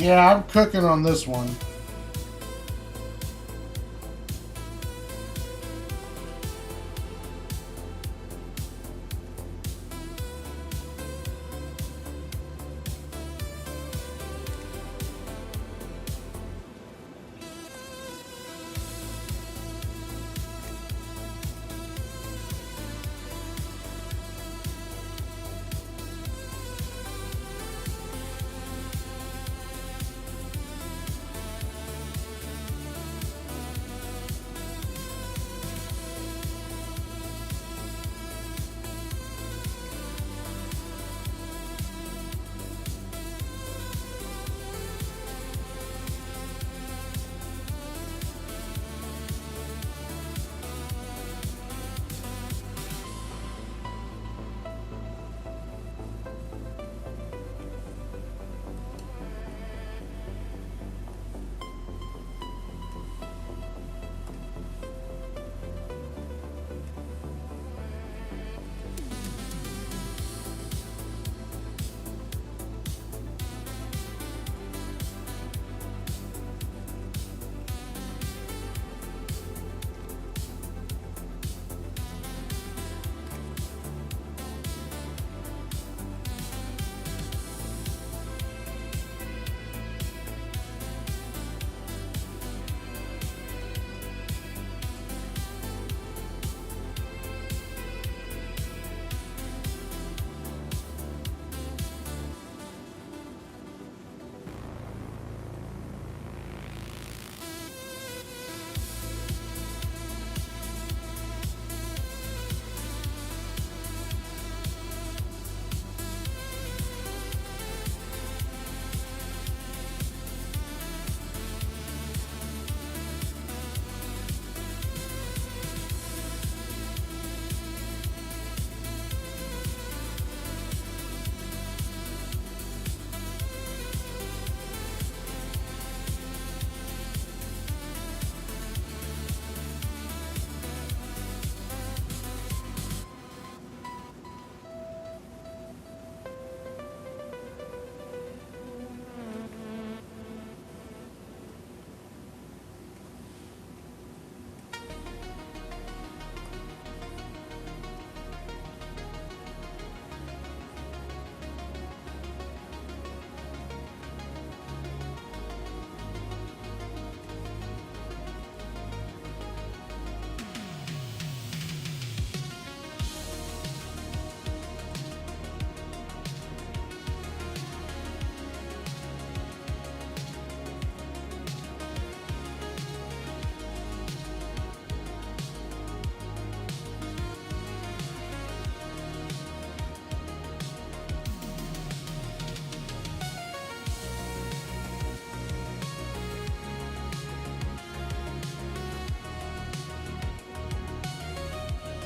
Yeah, I'm cooking on this one.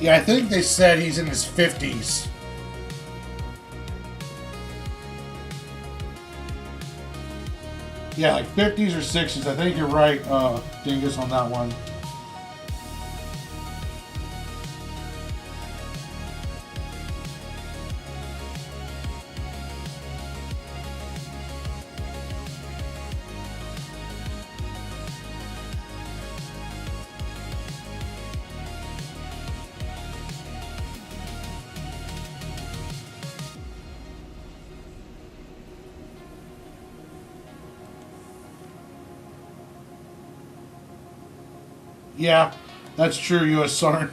Yeah, I think they said he's in his 50s. Yeah, like 50s or 60s. I think you're right, Dingus, on that one. Yeah, that's true, U.S. Sarn.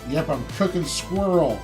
Yep, I'm cooking squirrel.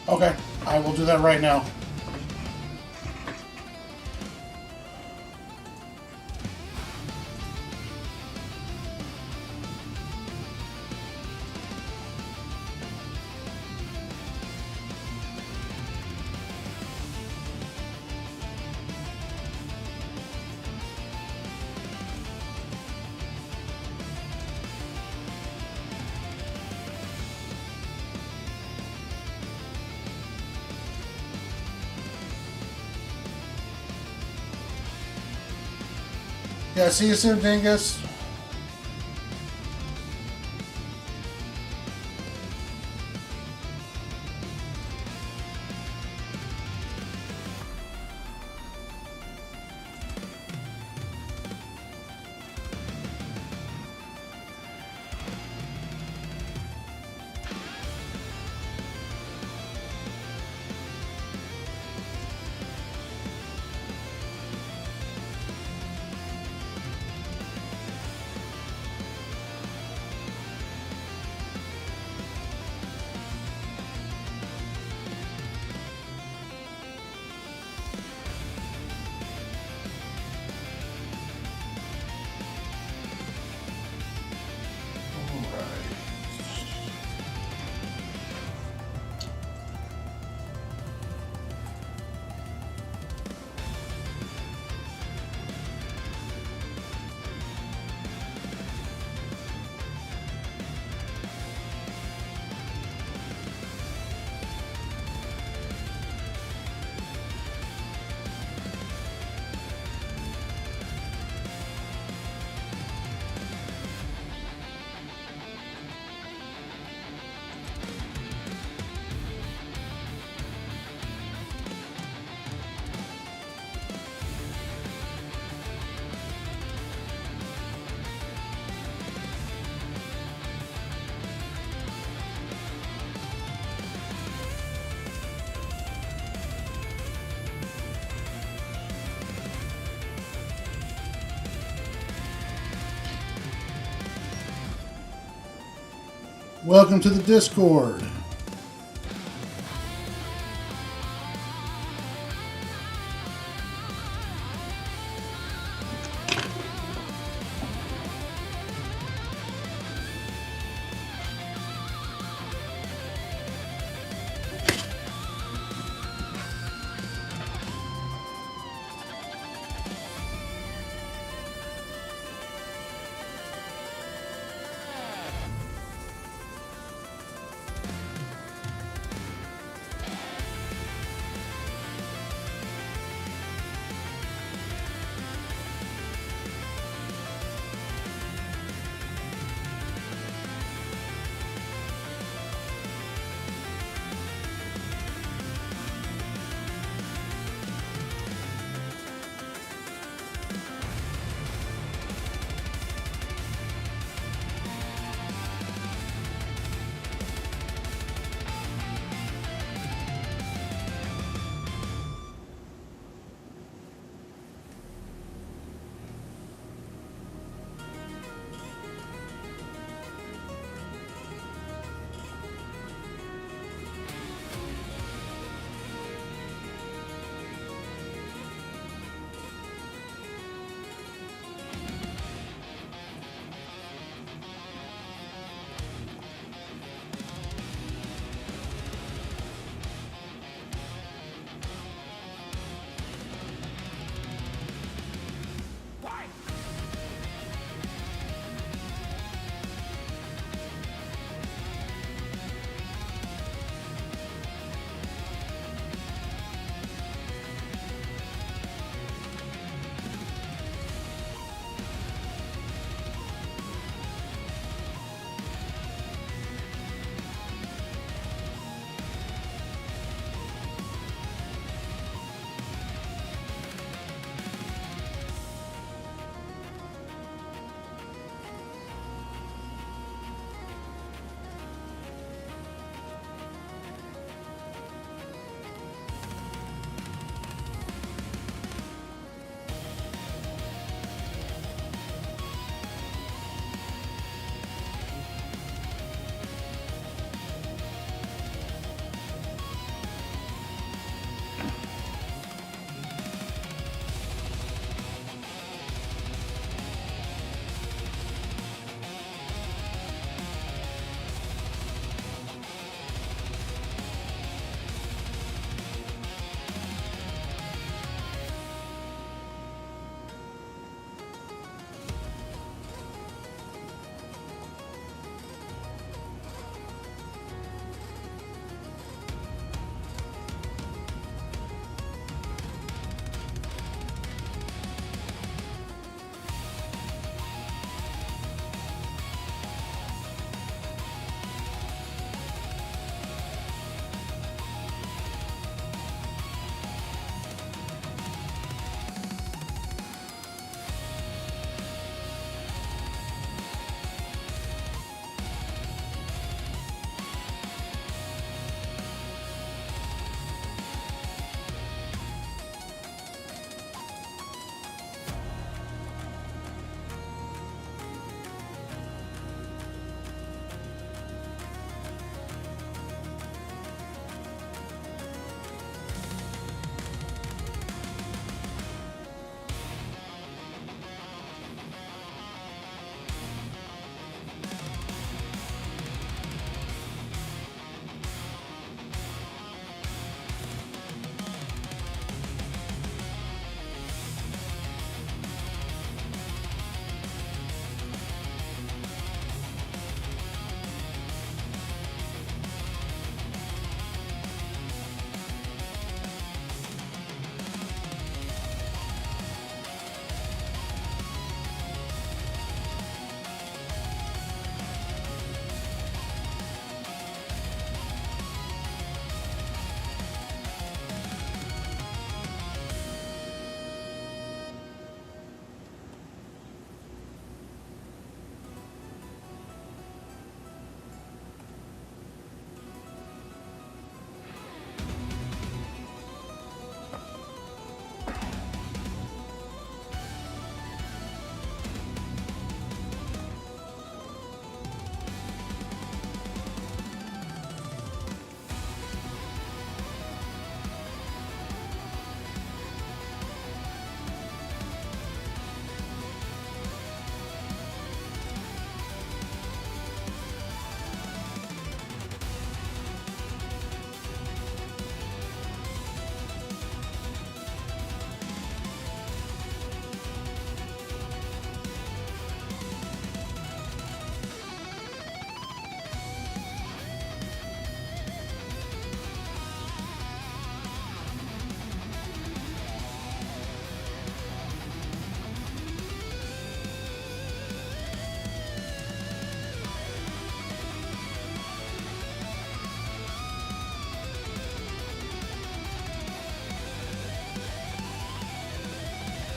Okay, I will do that right now. Yeah, see you soon, Dingus. Welcome to the Discord.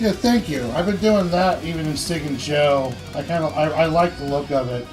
Yeah, thank you. I've been doing that even in Cig and Joe. I like the look of it.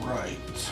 Right.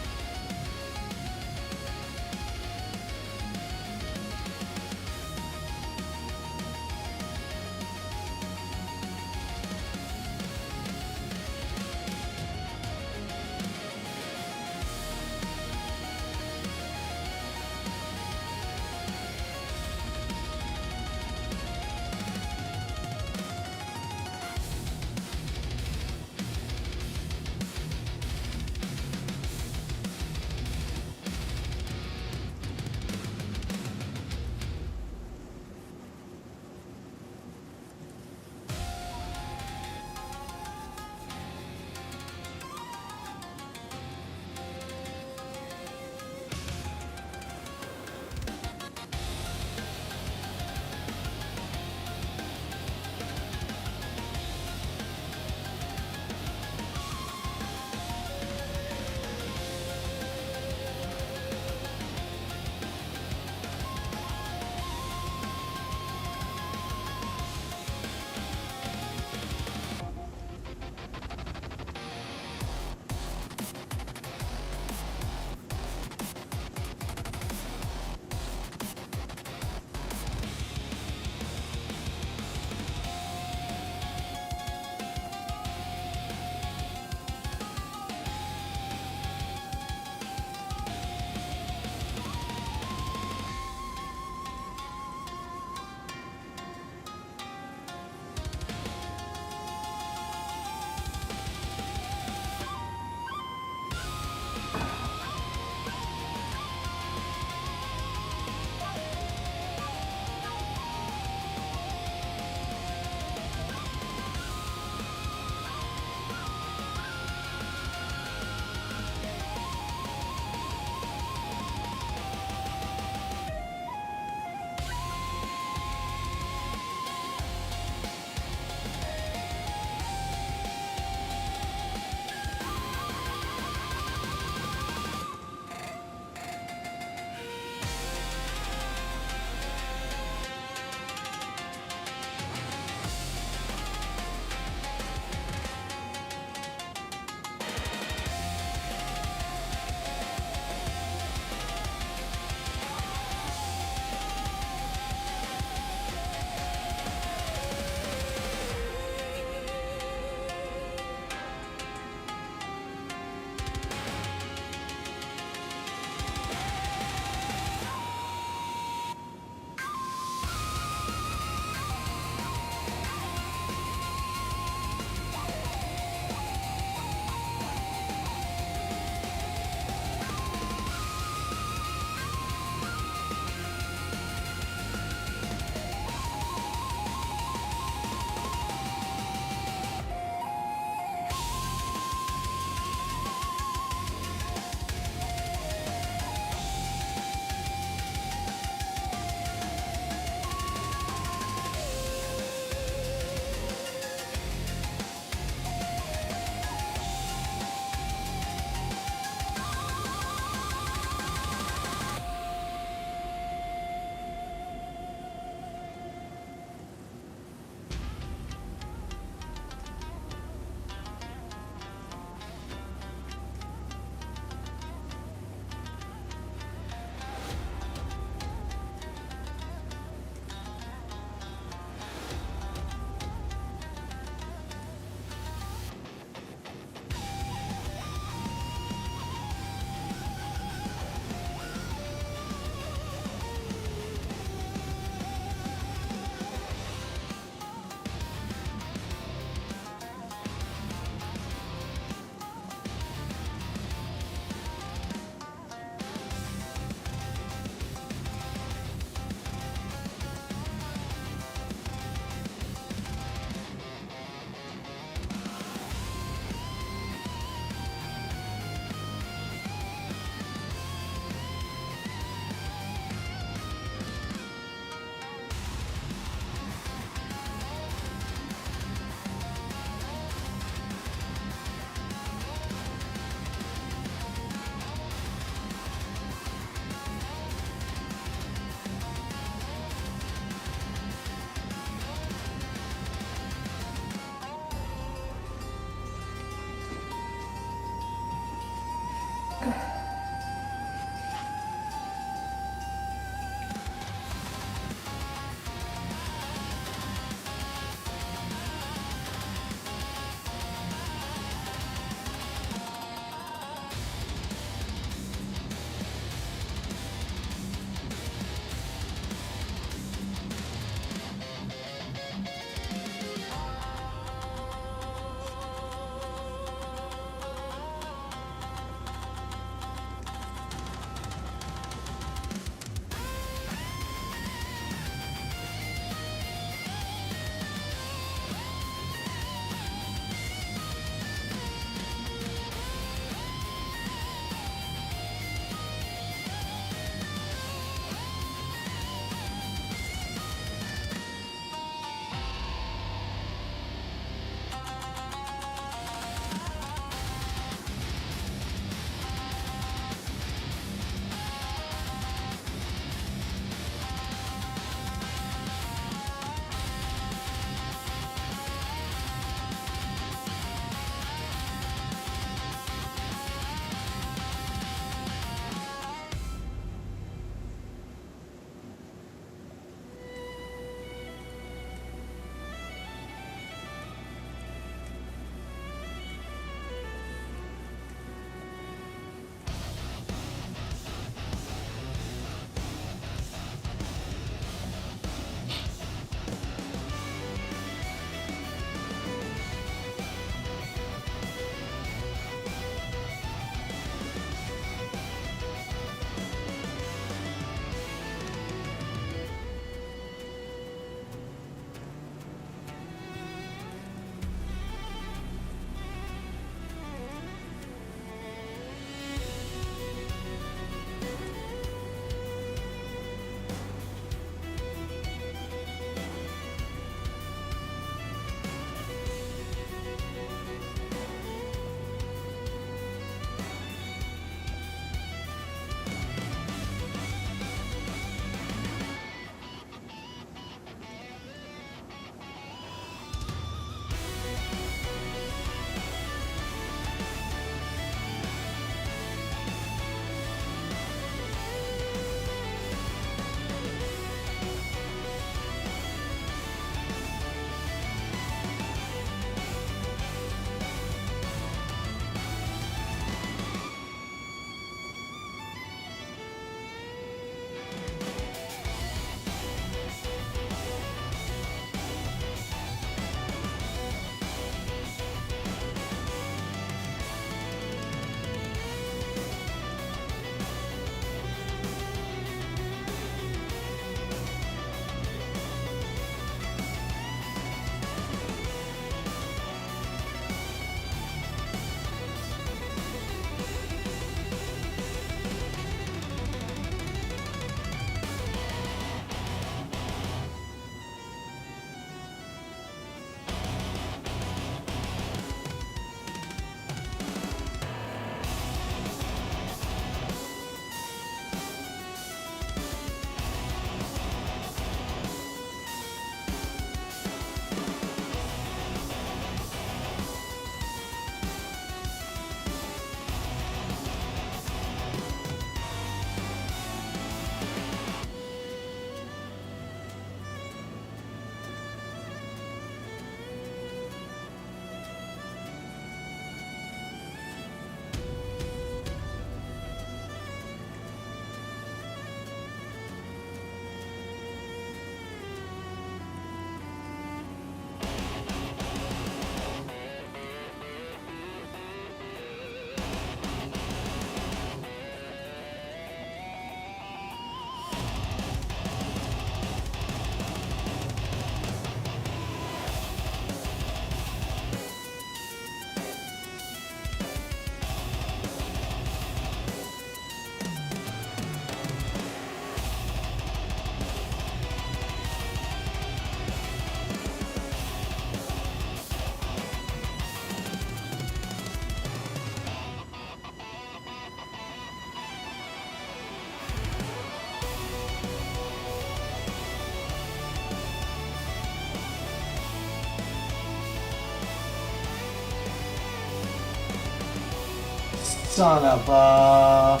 Son of a...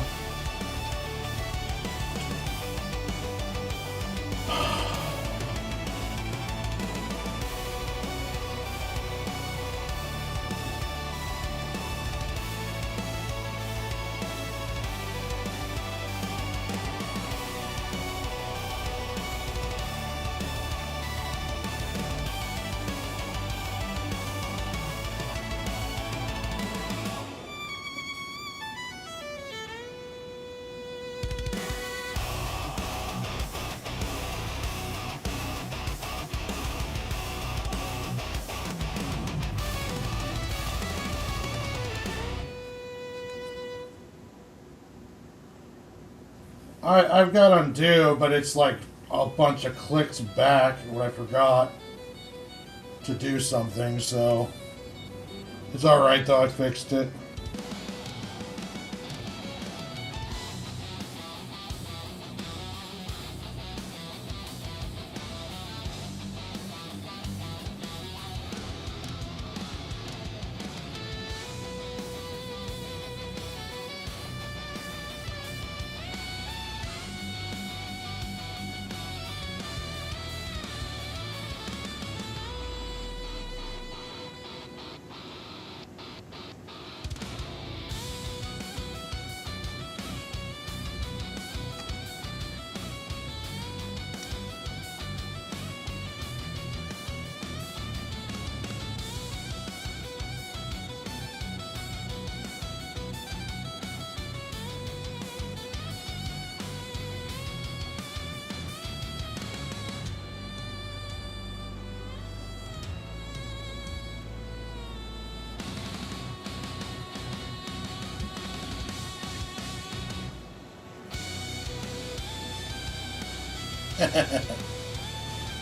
I've got undo, but it's like a bunch of clicks back when I forgot to do something, so it's alright though, I fixed it.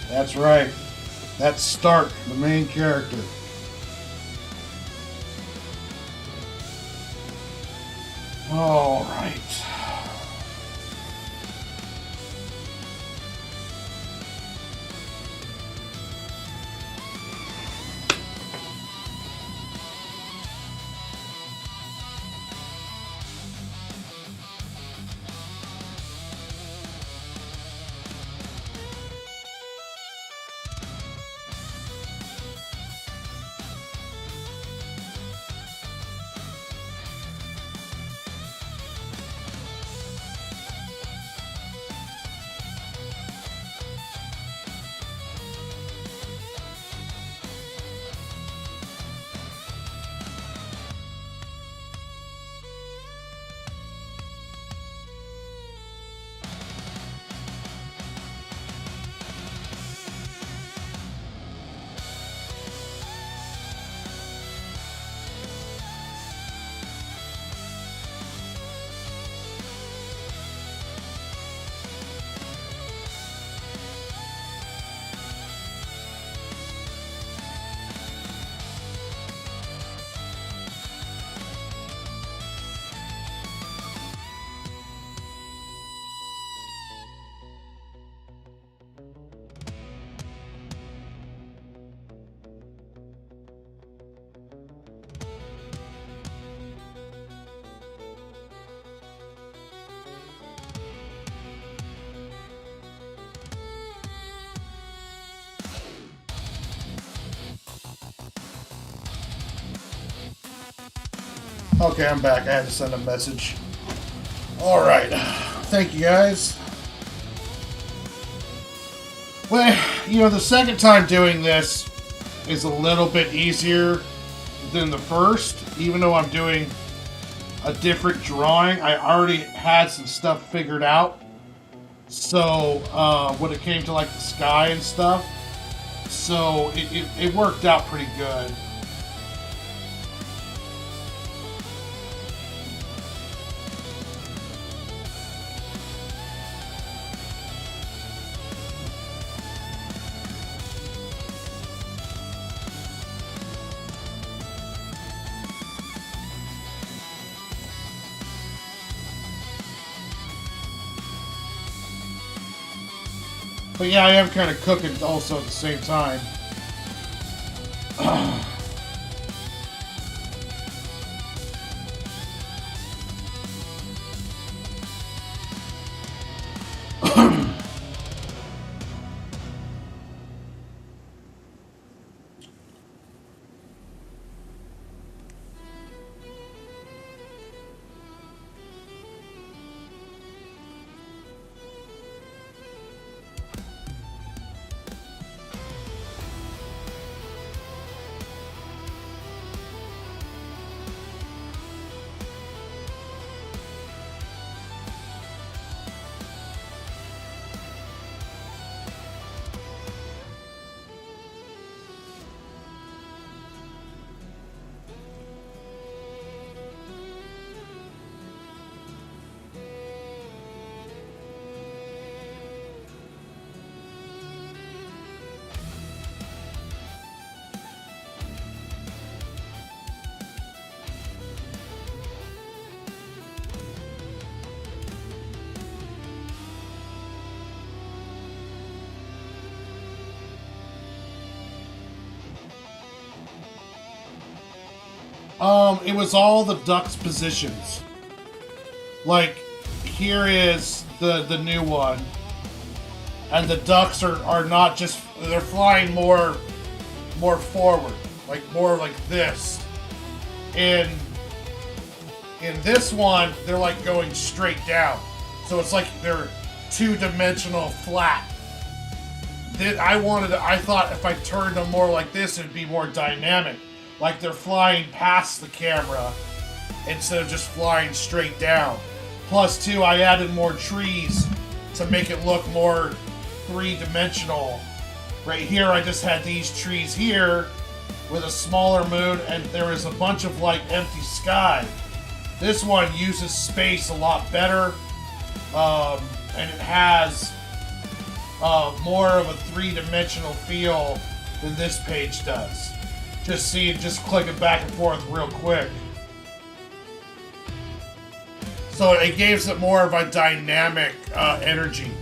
That's right. That's Stark, the main character. All right. Okay, I'm back. I had to send a message. Alright. Thank you, guys. Well, you know, the second time doing this is a little bit easier than the first. Even though I'm doing a different drawing, I already had some stuff figured out. So, when it came to, like, the sky and stuff. So, it worked out pretty good. But yeah, I am kind of cooking also at the same time. It was all the ducks' positions. Like, here is the new one. And the ducks are not just, they're flying more forward. Like, more like this. In this one, they're like going straight down. So it's like they're two-dimensional flat. I thought if I turned them more like this, it'd be more dynamic. Like they're flying past the camera instead of just flying straight down. Plus, too, I added more trees to make it look more three-dimensional. Right here, I just had these trees here with a smaller moon, and there is a bunch of like empty sky. This one uses space a lot better, and it has more of a three-dimensional feel than this page does. Just click it back and forth real quick. So it gives it more of a dynamic energy.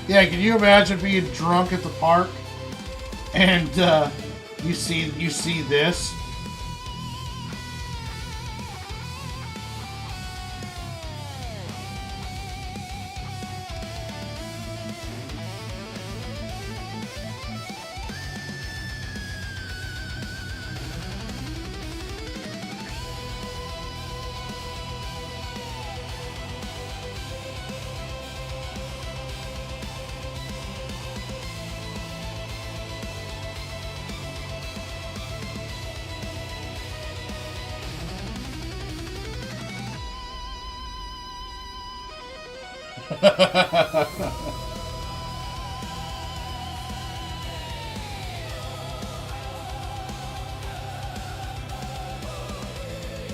Yeah, can you imagine being drunk at the park and you see this?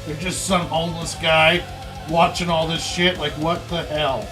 There's just some homeless guy watching all this shit. Like, what the hell?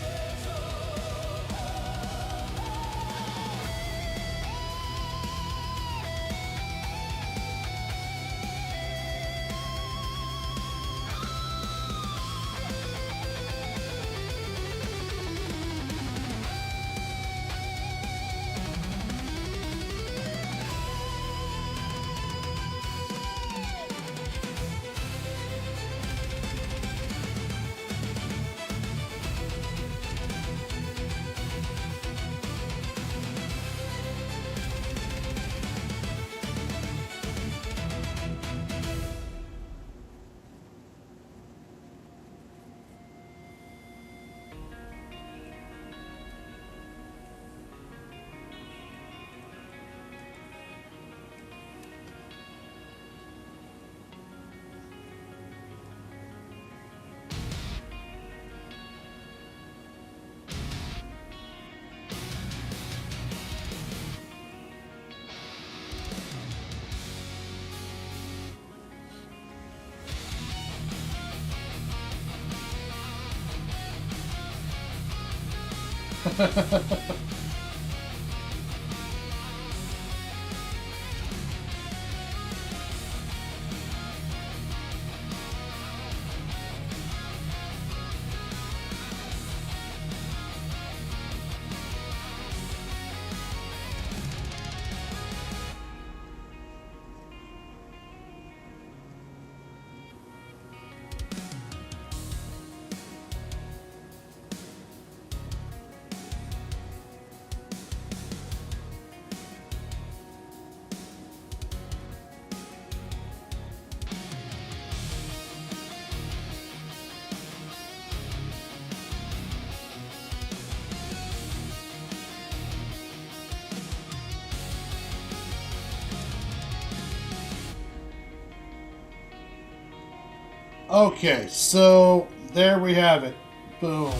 Okay, so there we have it. Boom.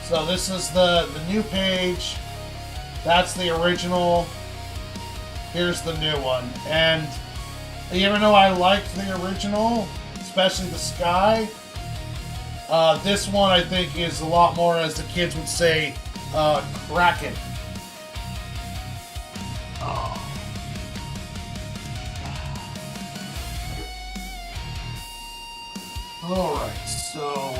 So this is the new page. That's the original. Here's the new one. And you ever know I liked the original, especially the sky. This one I think is a lot more, as the kids would say, cracking. Alright, so...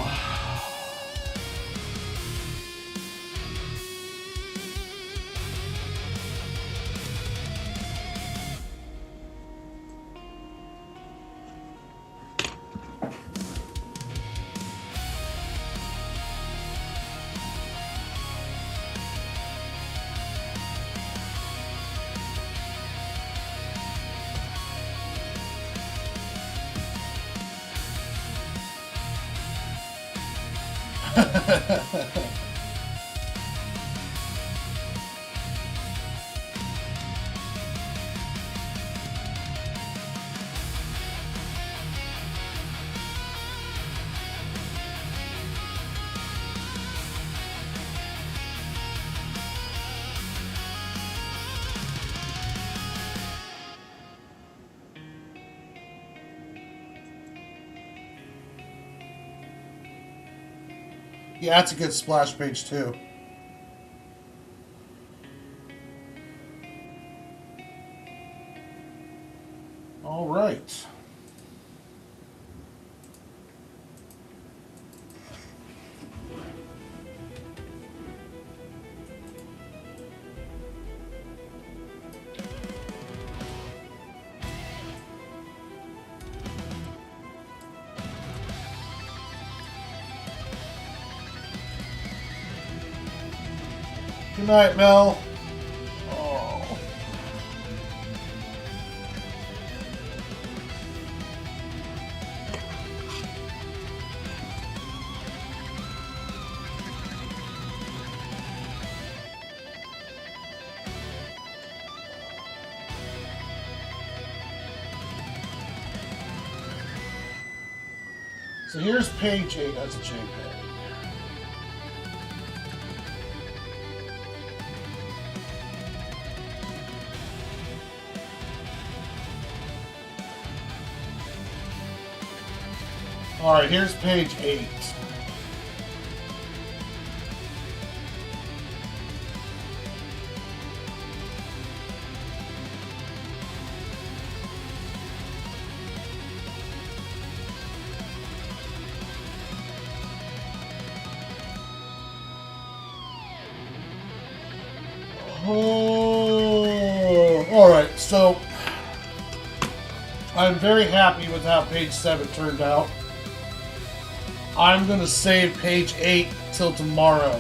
Yeah, that's a good splash page too. Good night, Mel. Oh. So here's page 8. That's a JPEG. All right, here's page 8. Oh, all right, so I'm very happy with how page 7 turned out. I'm going to save page 8 till tomorrow.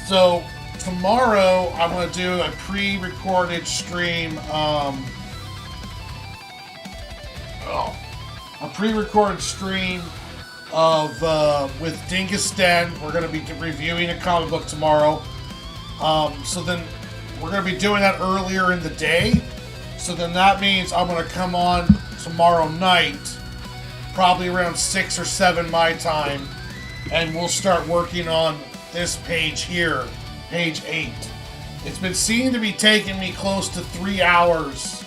So tomorrow I'm going to do a pre-recorded stream. A pre-recorded stream of with Dingus Den. We're going to be reviewing a comic book tomorrow. So then we're going to be doing that earlier in the day. So then that means I'm going to come on tomorrow night, probably around 6 or 7 my time, and we'll start working on this page here, page 8. It's been seen to be taking me close to 3 hours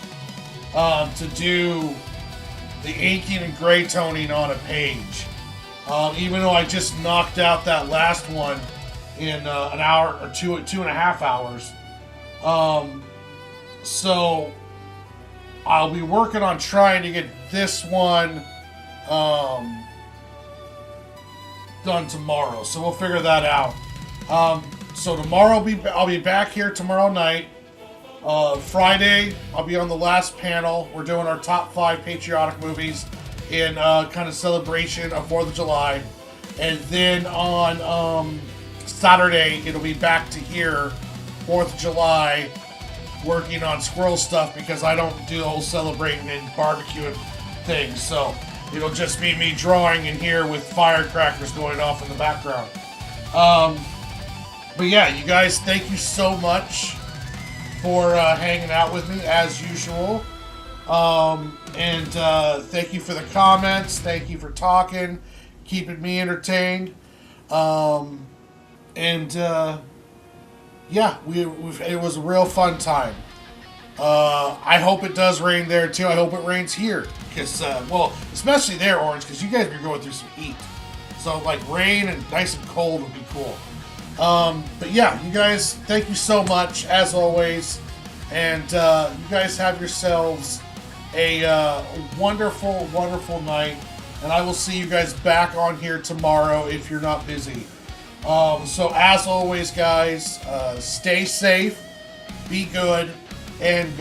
to do the inking and gray toning on a page. Even though I just knocked out that last one in an hour or 2.5 hours. So I'll be working on trying to get this one done tomorrow. So we'll figure that out. So tomorrow I'll be back here tomorrow night. Friday I'll be on the last panel. We're doing our top 5 patriotic movies in kind of celebration of 4th of July. And then on Saturday it'll be back to here, 4th of July, working on squirrel stuff because I don't do the whole celebrating and barbecuing things. So it'll just be me drawing in here with firecrackers going off in the background. But yeah, you guys, thank you so much for hanging out with me as usual. And thank you for the comments. Thank you for talking, keeping me entertained. Yeah, it was a real fun time. I hope it does rain there too. I hope it rains here. Because, well, especially there, Orange, because you guys are going through some heat. So, like, rain and nice and cold would be cool. But yeah, you guys, thank you so much, as always. And you guys have yourselves a wonderful, wonderful night. And I will see you guys back on here tomorrow if you're not busy. So, as always, guys, stay safe, be good, and God.